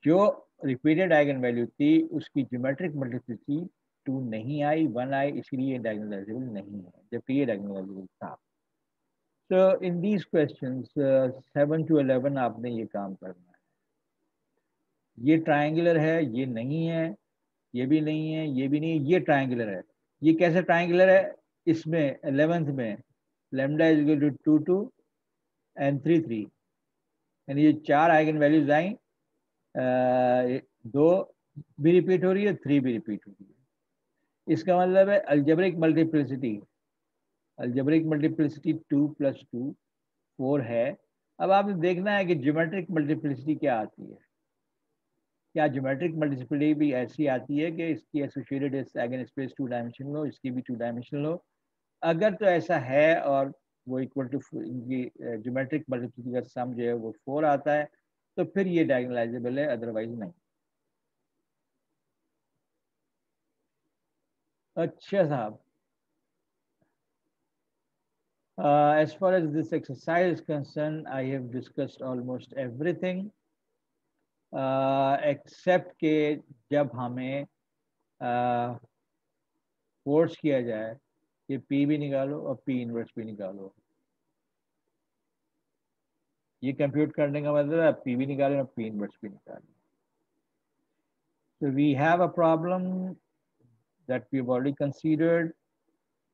Speaker 1: जो repeated eigen value थी उसकी geometric multiplicity 2 नहीं आई, 1 आई, इसलिए diagonalisable नहीं है, जबकि ये diagonalisable था। So in these questions 7 to 11 आपने ये काम करना है। ये ट्रायंगुलर है, ये नहीं है, ये भी नहीं है, ये भी नहीं है, ये ट्रायंगुलर है। ये कैसे ट्रायंगुलर है? इसमें 11th में lambda is equal to 2 2 and 3 3, यानी ये 4 आइगन वैल्यूज आई, 2 भी रिपीट हो रही है, 3 भी रिपीट हो रही है। इसका मतलब है अलजेब्रिक मल्टीप्लिसिटी 2 + 2 4 है। अब आपने देखना है कि ज्योमेट्रिक मल्टीप्लिसिटी क्या आती है। क्या ज्योमेट्रिक मल्टीप्लिसिटी भी ऐसी आती है कि इसकी एसोसिएटेड आइगन स्पेस 2 डायमेंशनल हो, इसकी भी 2 डायमेंशनल हो? अगर तो ऐसा है और वो इक्वल टू इनकी ज्योमेट्रिक मल्टीप्लिसिटी का सम जो है वो 4 आता है, तो फिर ये डायगोनलाइजेबल है, अदरवाइज नहीं। अच्छा साहब, as far as this exercise is concerned, I have discussed almost everything except के जब हमें फोर्स किया जाए कि P भी निकालो और P इनवर्स भी निकालो। ये कंप्यूट करने का मतलब है P भी निकालें और P इनवर्स भी निकालें। So we have a problem that we've already considered.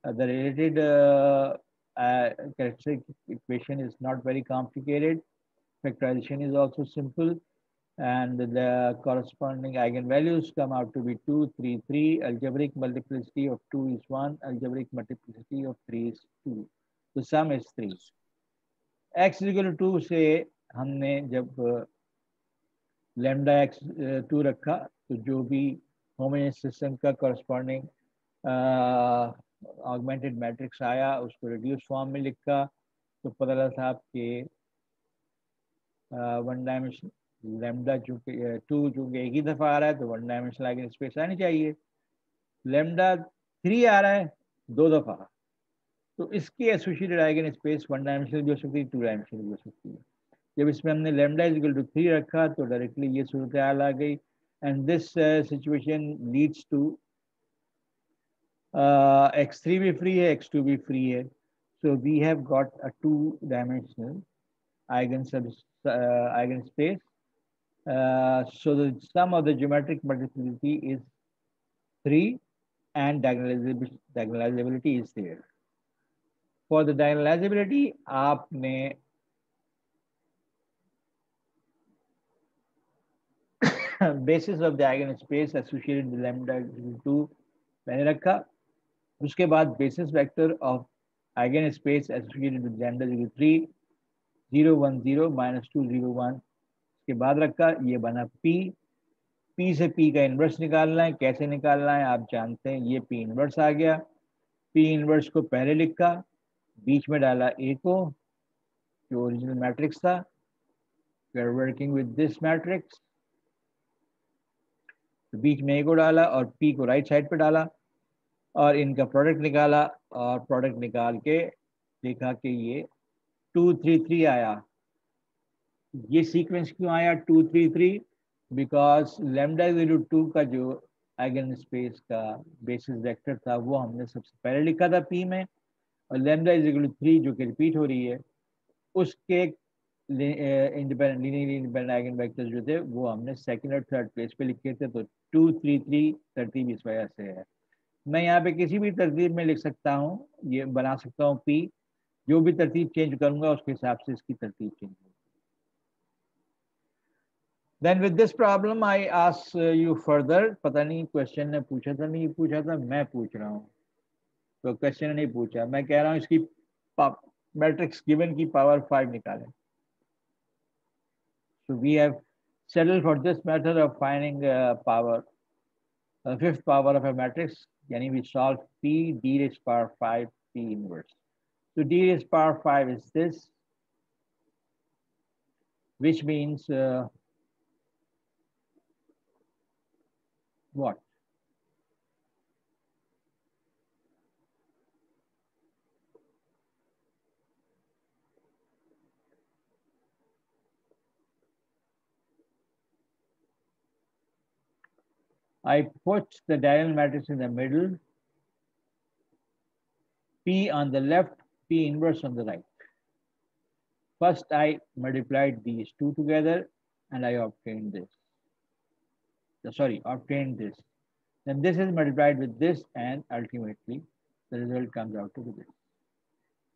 Speaker 1: The related characteristic equation is not very complicated. Factorization is also simple, and the corresponding eigenvalues come out to be 2 3 3. Algebraic multiplicity of 2 is 1, algebraic multiplicity of 3 is 2. The sum is 3. X is equal to 2 से हमने जब lambda x 2 रखा तो जो भी homogeneous system का corresponding augmented matrix आया उसको रिड्यूस फॉर्म में लिखा, तो पता लगा साहब कि 1 डायमेंशन लैम्डा चूंकि 2 चूंकि एक ही दफ़ा आ रहा है तो 1 डायमेंशनल आइगन स्पेस आनी चाहिए। लैम्डा 3 आ रहा है 2 दफ़ा, तो इसकी एसोसिएटेड आइगन स्पेस 1 डायमेंशनल भी हो सकती है, 2 डायमेंशनल भी हो सकती है। जब इसमें हमने लैम्डा इज इक्वल टू 3 रखा तो डायरेक्टली ये सूरत हाल आ गई, and this situation leads to x3 भी फ्री है, x2 भी फ्री है। So we have got a 2 dimensional eigen space. So the sum of the geometric multiplicity is 3 and diagonalizability is there. For the diagonalizability, आपने basis of the eigenspace associated with lambda 2 मैंने रखा, उसके बाद basis vector of eigenspace associated with lambda 3 0 1 0 minus 2 0 1 के बाद रखा, ये बना P से P का इन्वर्स निकालना है। कैसे निकालना है आप जानते हैं, ये P इन्वर्स आ गया। P इन्वर्स को पहले लिखा, बीच में डाला A को जो ओरिजिनल मैट्रिक्स था, we are working with this matrix, तो बीच में A को डाला और P को राइट साइड पे डाला और इनका प्रोडक्ट निकाला और प्रोडक्ट निकाल के देखा कि ये 2 3 3 आया। ये सीक्वेंस क्यों आया 2 3 3? बिकॉज लैम्डा 2 का जो आइगन स्पेस का बेसिस वेक्टर था वो हमने सबसे पहले लिखा था पी में, और लैम्डा इज इक्वल टू 3 जो कि रिपीट हो रही है, उसके independent linearly independent eigen vectors जो थे वो हमने सेकंड और थर्ड प्लेस पे लिखे थे। तो 2 3 3 तरतीब इस वजह से है। मैं यहाँ पे किसी भी तरतीब में लिख सकता हूँ, ये बना सकता हूँ पी, जो भी तरतीब चेंज करूंगा उसके हिसाब से इसकी तरतीब चेंज होगी। Then with this problem I ask you further, पता नहीं क्वेश्चन ने पूछा था नहीं पूछा था, मैं पूछ रहा हूँ, तो क्वेश्चन ने नहीं पूछा, मैं कह रहा हूँ इसकी मैट्रिक्स गिवन की पावर 5 निकालें। So we have settled for this method of finding power, fifth power of a matrix, यानी we solve P d raised power 5 P inverse. So d raised power 5 is this, which means what? I put the diagonal matrix in the middle, P on the left, P inverse on the right. First, I multiplied these two together and I obtained this. Sorry, obtained this. Then this is multiplied with this and ultimately the result comes out to be this.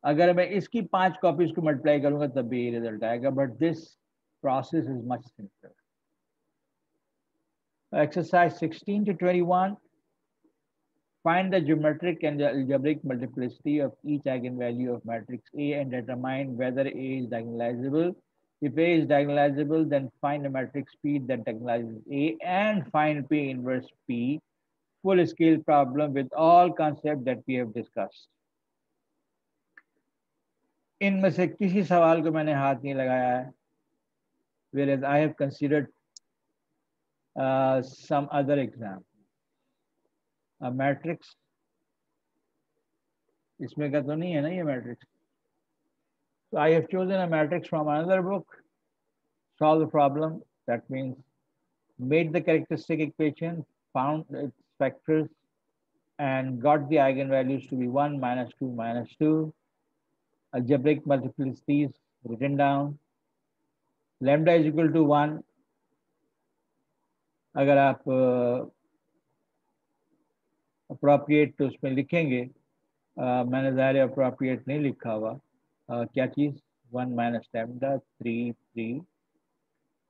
Speaker 1: अगर मैं इसकी 5 copies को multiply करूंगा तब भी ये result आएगा, but this process is much simpler. Exercise 16 to 21. Find the geometric and the algebraic multiplicity of each eigenvalue of matrix A and determine whether A is diagonalizable. If A is diagonalizable, then find a matrix P that diagonalizes A and find P inverse P. Full scale problem with all concepts that we have discussed. इनमें से किसी सवाल को मैंने हाथ नहीं लगाया है, whereas I have considered some other example. A matrix, इसमें का तो नहीं है ना ये matrix. So I have chosen a matrix from another book, solve the problem. That means made the characteristic equation, found its factors, and got the eigenvalues to be 1, -2, -2. Algebraic multiplicities written down. Lambda is equal to 1. अगर आप appropriate तो उसमें लिखेंगे, मैंने ज़ाहिर appropriate नहीं लिखा हुआ, क्या चीज़ 1 minus lambda 3 3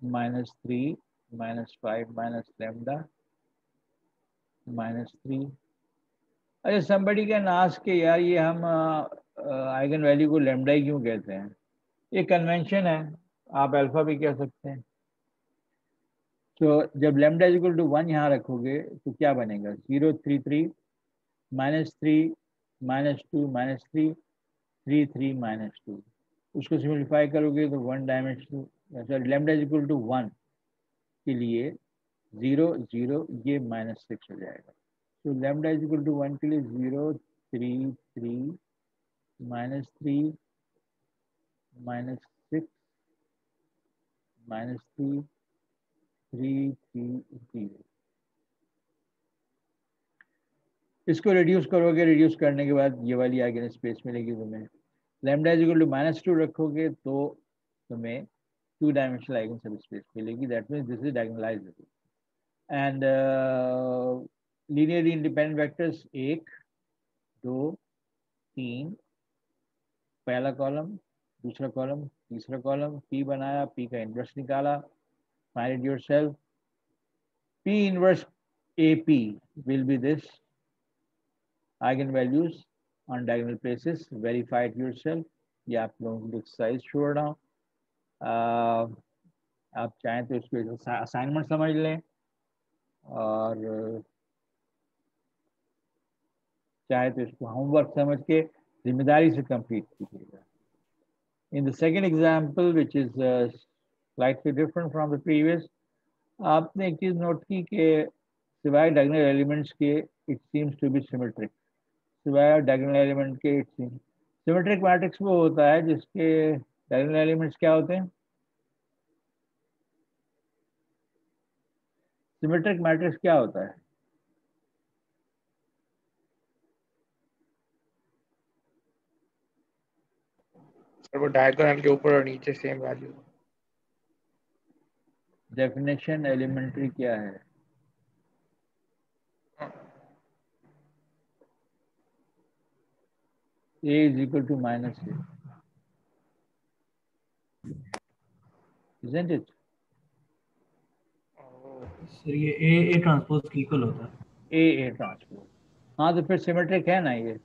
Speaker 1: minus 3 minus 5 minus lambda minus 3. अच्छा, somebody can ask कि यार ये हम आइगन वैल्यू को लैम्डा ही क्यों कहते हैं? ये कन्वेंशन है, आप अल्फा भी कह सकते हैं. तो जब लैम्डा इज इक्वल टू 1 यहाँ रखोगे तो क्या बनेगा? 0 3 3 -3 -2 -3 3 3 -2. उसको सिम्प्लीफाई करोगे तो 1 dimensional, sorry lambda is equal to 1 के लिए 0 0 ये -6 हो जाएगा. तो लैम्डा इज इक्वल टू 1 के लिए 0 3 3 -3 -6 -3 3 3 0. इसको रिड्यूस करोगे, रिड्यूस करने के बाद ये वाली आइगन स्पेस मिलेगी तुम्हें. लैम्डा इज इक्वल टू -2 रखोगे तो तुम्हें 2 डायमेंशनल आइगन सब स्पेस मिलेगी. That means this is diagonalisable. And linearly independent vectors 1 2 3, पहला कॉलम, दूसरा कॉलम, तीसरा कॉलम, P बनाया, P का इनवर्स निकाला. Find it yourself. P inverse AP will be this. Eigenvalues on diagonal places. Verify it yourself. ये आप लोगों को एक्सरसाइज छोड़ रहा हूँ. आप चाहें तो इसको असाइनमेंट समझ लें और चाहे तो इसको होमवर्क समझ के जिम्मेदारी से कंप्लीट कीजिएगा. In the second example, which is slightly different from the previous, आपने एक चीज नोट की कि सिवाय डायगोनल एलिमेंट्स के it seems to be symmetric. सिवाय डायगोनल एलिमेंट के इट सीम्स सिमेट्रिक मैट्रिक्स वो होता है जिसके डायगोनल एलिमेंट्स क्या होते हैं? सिमेट्रिक मैट्रिक्स क्या होता है?
Speaker 5: और वो डायगोनल के ऊपर और नीचे सेम वैल्यू।
Speaker 1: डेफिनेशन एलिमेंट्री क्या है? A is equal to minus A, isn't it?
Speaker 6: Sir ये ए ट्रांसपोज की इक्वल होता है।
Speaker 1: A transpose. हाँ तो फिर सिमेट्रिक है ना ये,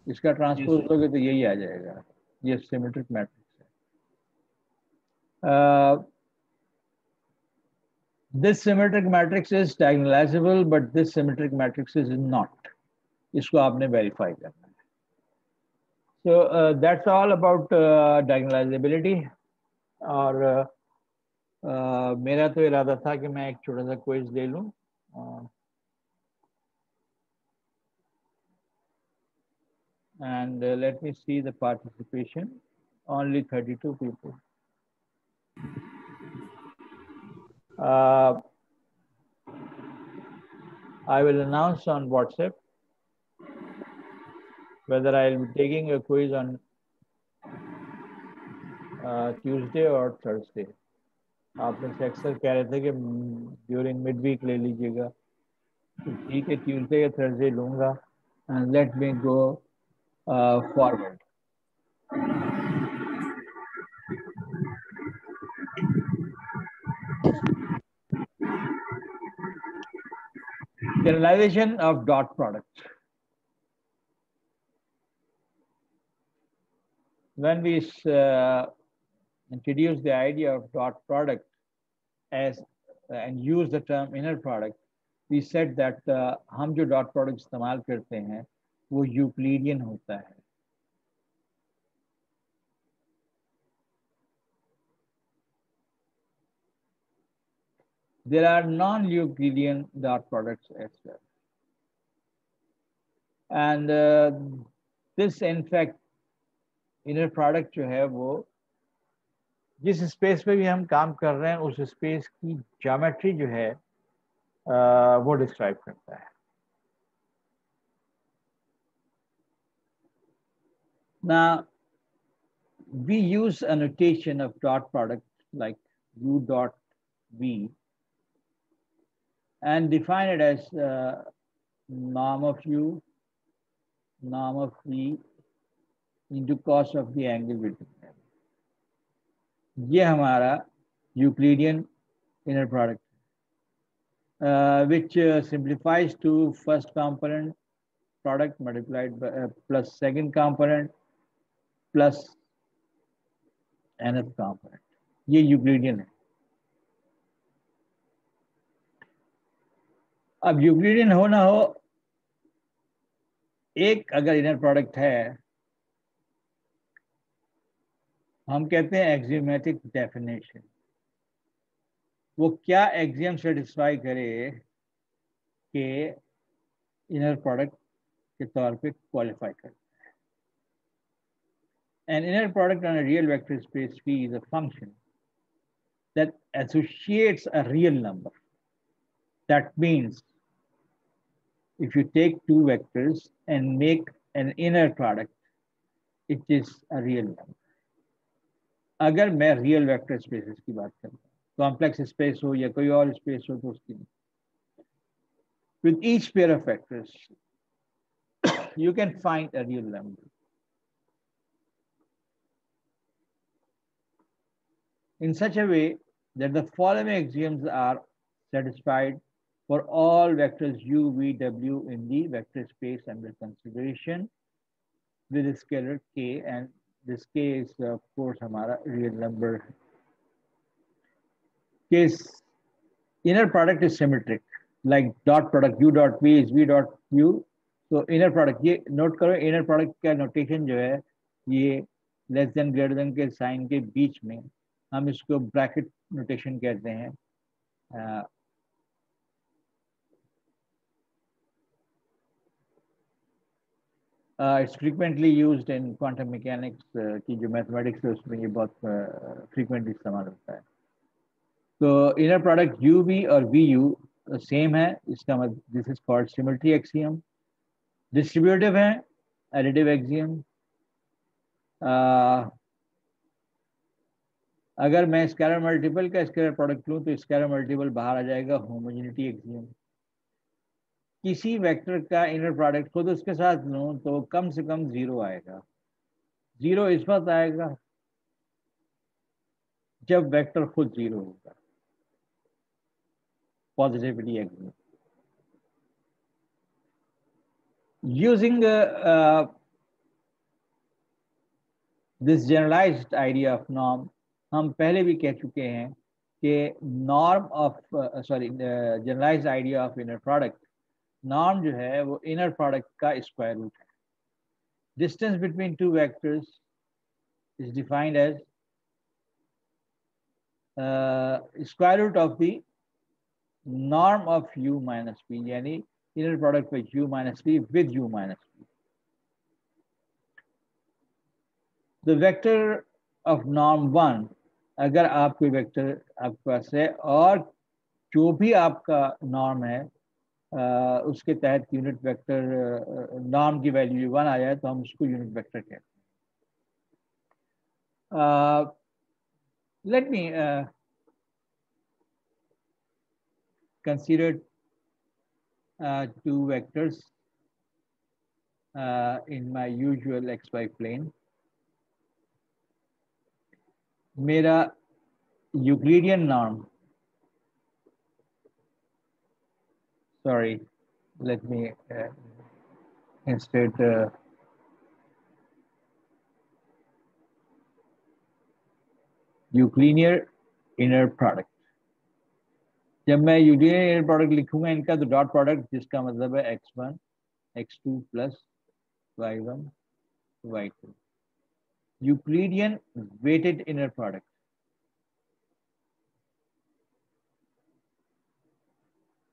Speaker 1: इसका ट्रांसपोज लोगे तो यही आ जाएगा, ये सिमेट्रिक मैट्रिक्स है। This symmetric matrix is diagonalizable, but this symmetric matrix is not. इसको आपने verify करना है. So that's all about diagonalizability. और मेरा तो इरादा था कि मैं एक छोटा सा क्विज ले लूं. And let me see the participation. Only 32 people. I will announce on WhatsApp whether I will be taking a quiz on Tuesday or Thursday. आप में से अक्सर कह रहे थे कि ड्यूरिंग मिड वीक ले लीजिएगा, तो ठीक है ट्यूसडे या थर्सडे लूँगा. And let me go forward. Generalization of dot product. When we introduce the idea of dot product as and use the term inner product, we said that हम जो dot product इस्तेमाल करते हैं वो Euclidean होता है. There are non-Euclidean dot products as well. And this in fact inner product जो है वो जिस स्पेस पे भी हम काम कर रहे हैं उस स्पेस की ज्योमेट्री जो है वो डिस्क्राइब करता है. Now we use a notation of dot product like U dot V and define it as norm of U, norm of V into cos of the angle between them. ये हमारा Euclidean inner product, which simplifies to first component product multiplied by plus second component plus nth component. ये Euclidean है. अब Euclidean हो ना हो, एक अगर इनर प्रोडक्ट है, हम कहते हैं एक्सियोमेटिक डेफिनेशन. वो क्या एक्सियम सेटिस्फाई करे कि इनर प्रोडक्ट के तौर पे क्वालिफाई करता है. An inner product on a real vector space V is a function that associates a real number. That means if you take two vectors and make an inner product, it is a real number. अगर मैं real vector spaces की बात करता हूँ, complex space हो या कोई और space हो तो उसकी नहीं. With each pair of vectors, you can find a real number. In such a way that the following axioms are satisfied for all vectors u, v, w in the vector space under consideration with a scalar k, and this k is of course हमारा real number. Case inner product is symmetric, like dot product u dot v is v dot u. So inner product, ये note करो, inner product का notation जो है ये less than greater than के sign के बीच में हम इसको ब्रैकेट नोटेशन कहते हैं. It's frequently used in quantum mechanics की जो मैथमेटिक्स है उसमें ये बहुत frequently इस्तेमाल होता है. तो inner product UV और VU सेम है, इसका मतलब this is called symmetry axiom. Distributive है additive axiom. अगर मैं स्केलर मल्टीपल का स्केलर प्रोडक्ट लूँ तो स्केलर मल्टीपल बाहर आ जाएगा, होमोजेनिटी एक्सियम। किसी वेक्टर का इनर प्रोडक्ट खुद उसके साथ लूँ तो कम से कम 0 आएगा। 0 इस वक्त आएगा जब वेक्टर खुद 0 होगा, positivity axiom. Using this generalised idea of norm, हम पहले भी कह चुके हैं कि norm of generalised idea of inner product, norm जो है वो इनर प्रोडक्ट का स्क्वायर रूट है। Distance between two vectors is defined as square root of the norm of u minus p, यानी inner product with u minus p with u minus p। The vector of norm 1, अगर आप कोई vector आपके पास है और जो भी आपका नॉर्म है उसके तहत यूनिट वेक्टर नॉर्म की वैल्यू 1 आ जाए तो हम उसको यूनिट वेक्टर कहते हैं। Let me consider two vectors in my usual xy plane. मेरा Euclidean norm, sorry, let me instead Euclidean inner product. जब मैं यूक्लिडियन इनर प्रोडक्ट लिखूंगा इनका तो डॉट प्रोडक्ट, जिसका मतलब है x1 x2 plus y1 y2, Euclidean weighted inner product.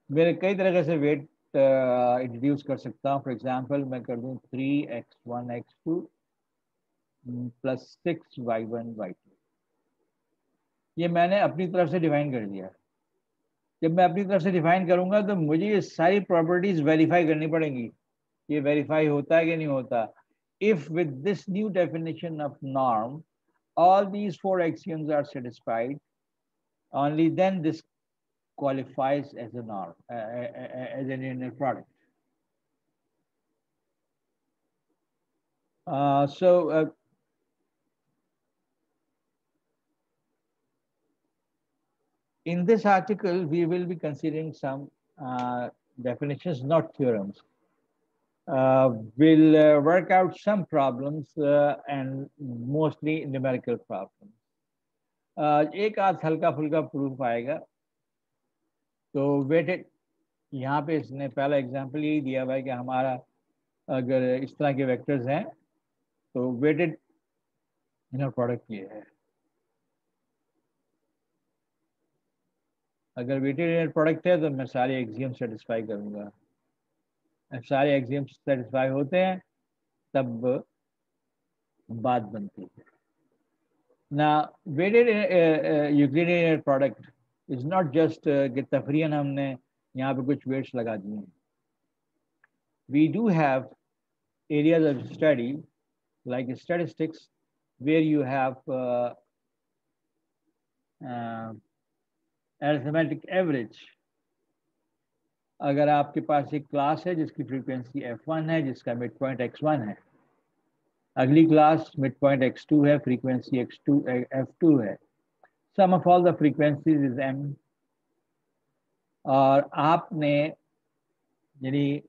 Speaker 1: मेरे कई तरह से वेट इंट्रोड्यूस कर सकता हूँ। फॉर एग्जांपल मैं कर दूँ 3x1 x2 plus 6y1 y2। ये मैंने अपनी तरफ से डिफाइन कर दिया। जब मैं अपनी तरफ से डिफाइन करूंगा तो मुझे ये सारी प्रॉपर्टीज वेरीफाई करनी पड़ेंगी, ये वेरीफाई होता है कि नहीं होता। If with this new definition of norm all these 4 axioms are satisfied, only then this qualifies as a norm, as an inner product. In this article, we will be considering some definitions, not theorems. We'll work out some problems and mostly numerical problems. एक आध हल्का फुल्का proof आएगा। तो weighted, यहाँ पे इसने पहला एग्जांपल यही दिया हुआ है कि हमारा अगर इस तरह के वेक्टर्स हैं तो वेटेड इनर प्रोडक्ट ये है। अगर वेटेड इनर प्रोडक्ट है तो मैं सारे एक्सियम सेटिस्फाई करूंगा। सारे एक्सियम सेटिस्फाई होते हैं तब बात बनती है। Now, weighted Euclidean inner product is not just कि तफरीयन हमने यहाँ पे कुछ weights लगा दिए हैं। We do have areas of study like statistics where you have arithmetic average. अगर आपके पास एक क्लास है जिसकी फ्रीक्वेंसी f1 है, जिसका मिड पॉइंट x1 है, अगली क्लास मिड पॉइंट x2 है, फ्रीक्वेंसी f2 है, sum of all the frequencies is m, और आपने यानी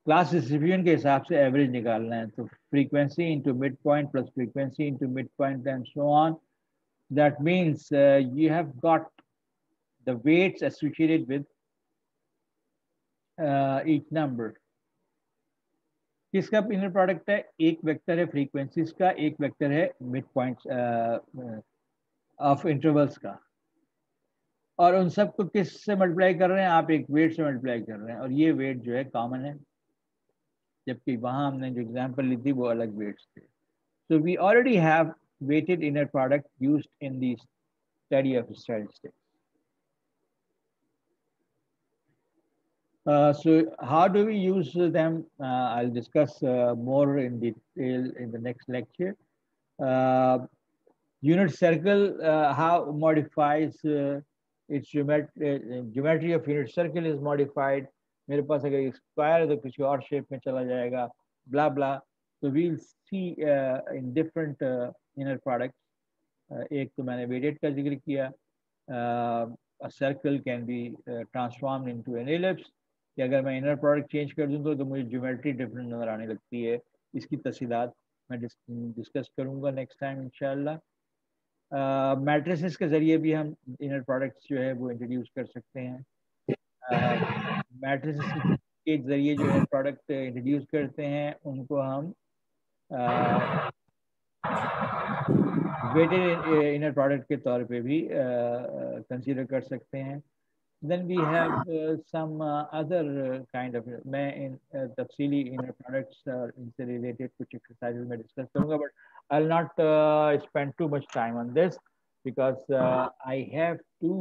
Speaker 1: क्लास डिस्ट्रीब्यूशन के हिसाब से एवरेज निकालना है। तो frequency into mid point plus frequency into mid point and so on, that means you have got the weights associated with each number. किसका इनर प्रोडक्ट है? एक वेक्टर है फ्रीक्वेंसीज का, एक वेक्टर है मिड पॉइंट्स ऑफ इंटरवल्स का, और उन सबको किस से मल्टीप्लाई कर रहे हैं? आप एक वेट से मल्टीप्लाई कर रहे हैं, और ये वेट जो है कॉमन है, जबकि वहां हमने जो एग्जांपल ली थी वो अलग वेट्स थे। So we already have weighted inner product used in the study of statistics. So how do we use them? I'll discuss more in detail in the next lecture. unit circle, how modifies its geometry of unit circle is modified. मेरे पास अगर square है तो किसी और shape में चला जाएगा, blah blah. So we'll see in different inner products. एक तो मैंने वेरिएट का जिक्र किया. A circle can be transformed into an ellipse. कि अगर मैं इनर प्रोडक्ट चेंज कर दूं तो मुझे ज्योमेट्री डिफरेंट नजर आने लगती है. इसकी तफसीलात मैं डिस्कस करूंगा नेक्स्ट टाइम इंशाल्लाह. मैट्रिसेस के ज़रिए भी हम इनर प्रोडक्ट्स जो है वो इंट्रोड्यूस कर सकते हैं. मैट्रिसेस के ज़रिए जो है प्रोडक्ट इंट्रोड्यूस करते हैं उनको हम वेटेड इनर प्रोडक्ट के तौर पे भी कंसीडर कर सकते हैं. Then we have some other kind of, मैं in तफसीली inner products इनसे related कुछ exercises में discuss करूँगा, but I'll not spend too much time on this because I have to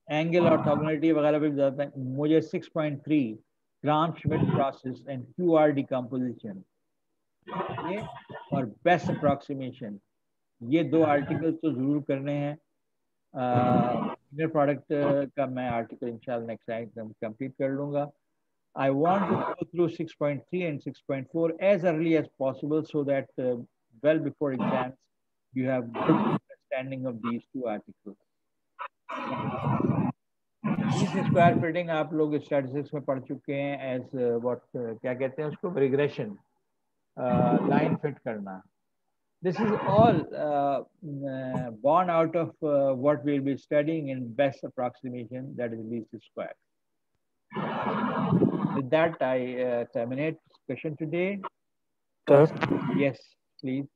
Speaker 1: angle orthogonality वगैरह पे बताता है. मुझे 6.3 Gram-Schmidt process and QR decomposition ये और best approximation ये 2 आर्टिकल्स तो जरूर करने हैं. इनर प्रोडक्ट का मैं आर्टिकल इंशाल्लाह नेक्स्ट टाइम कंप्लीट कर लूँगा. I want to go through 6.3 and 6.4 as early as possible so that well before exams you have good understanding of these 2 articles. Square fitting आप लोग स्टैटिस्टिक्स में पढ़ चुके हैं as what क्या कहते हैं उसको, रिग्रेशन, लाइन फिट करना. This is all born out of what we'll be studying in best approximation, that is least square. With that, I terminate discussion today.
Speaker 7: Sir,
Speaker 1: yes, please.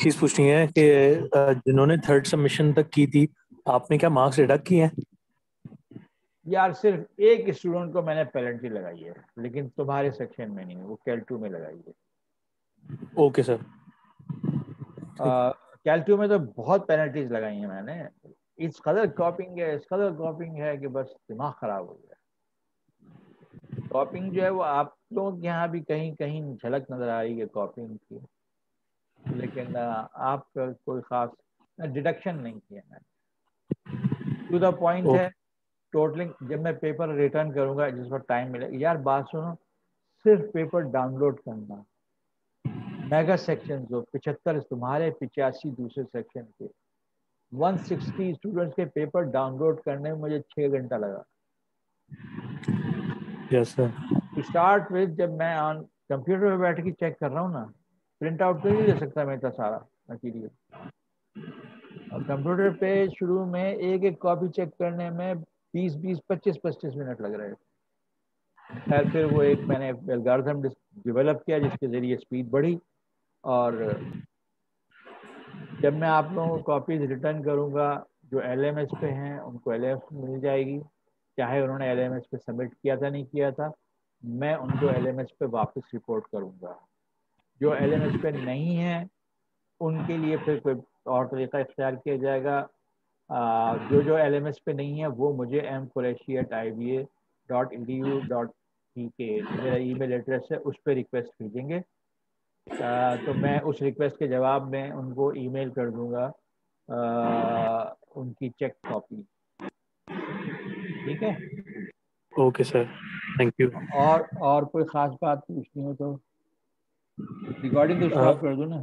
Speaker 7: चीज पूछनी है कि जिन्होंने थर्ड सबमिशन तक की थी आपने क्या मार्क्स डिडक्ट किए हैं?
Speaker 1: यार सिर्फ एक स्टूडेंट को मैंने पेनल्टी लगाई है, लेकिन तुम्हारे सेक्शन में नहीं, वो कैल 2 में लगाई है.
Speaker 7: Okay sir.
Speaker 1: कैल 2 में तो बहुत पेनल्टीज लगाई हैं मैंने. इस कदर कॉपिंग है कि बस दिमाग खराब हो गया. कॉपिंग जो है वो आप लोगों के यहाँ भी कहीं कहीं झलक नजर आ रही है कॉपिंग की, लेकिन आपका कोई खास डिडक्शन नहीं किया मैंने. टू द पॉइंट है टोटलिंग. जब मैं पेपर रिटर्न करूंगा जिस पर टाइम मिलेगा, यार बात सुनो, सिर्फ पेपर डाउनलोड करना, मेगा सेक्शन जो 75 तुम्हारे 85 दूसरे सेक्शन के 160 स्टूडेंट्स के पेपर डाउनलोड करने में मुझे 6 घंटा लगा.
Speaker 7: Yes sir.
Speaker 1: To start with, जब मैं ऑन कंप्यूटर पे बैठ के चेक कर रहा हूँ ना, प्रिंट आउट तो नहीं ले सकता मैं इतना सारा मटीरियल. और कंप्यूटर पे शुरू में एक एक कॉपी चेक करने में 20-20, 25-25 मिनट लग रहे थे. खैर फिर वो एक मैंने एल्गोरिथम डेवलप किया जिसके जरिए स्पीड बढ़ी. और जब मैं आप लोगों को कॉपीज रिटर्न करूंगा जो LMS पे हैं उनको LMS मिल जाएगी, चाहे उन्होंने LMS पे सबमिट किया था नहीं किया था, मैं उनको LMS पे वापस रिपोर्ट करूंगा. जो LMS पे नहीं है उनके लिए फिर कोई और तरीका इख्तियार किया जाएगा. जो LMS पे नहीं है वो मुझे mqureshi@iba.edu.tk मेरा ईमेल एड्रेस है, उस पर रिक्वेस्ट भेजेंगे. तो मैं उस रिक्वेस्ट के जवाब में उनको ईमेल कर दूंगा उनकी चेक कॉपी. ठीक है?
Speaker 7: Okay sir, thank you.
Speaker 1: और कोई खास बात पूछनी हो तो रिकॉर्डिंग तो स्टॉप कर दो ना.